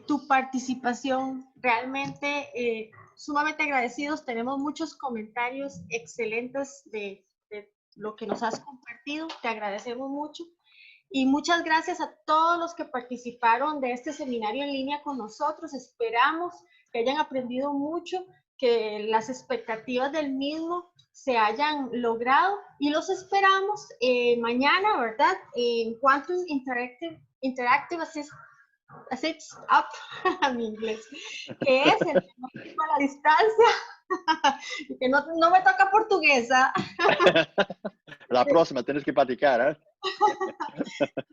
tu participación. Realmente sumamente agradecidos. Tenemos muchos comentarios excelentes de lo que nos has compartido. Te agradecemos mucho. Y muchas gracias a todos los que participaron de este seminario en línea con nosotros. Esperamos que hayan aprendido mucho, que las expectativas del mismo se hayan logrado y los esperamos mañana, ¿verdad? En Quantum Interactive Assist Up, en inglés, que es el tema a la distancia, que no me toca portuguesa. La próxima tienes que platicar, ¿eh?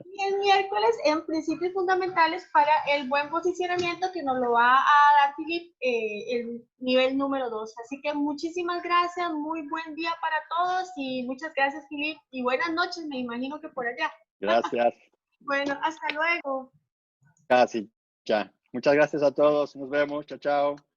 Y el miércoles en principios fundamentales para el buen posicionamiento, que nos lo va a dar Philip, el nivel número 2. Así que muchísimas gracias, muy buen día para todos y muchas gracias, Philip, y buenas noches, me imagino que por allá. Gracias. Bueno, hasta luego. Casi, ya. Muchas gracias a todos. Nos vemos. Chao, chao.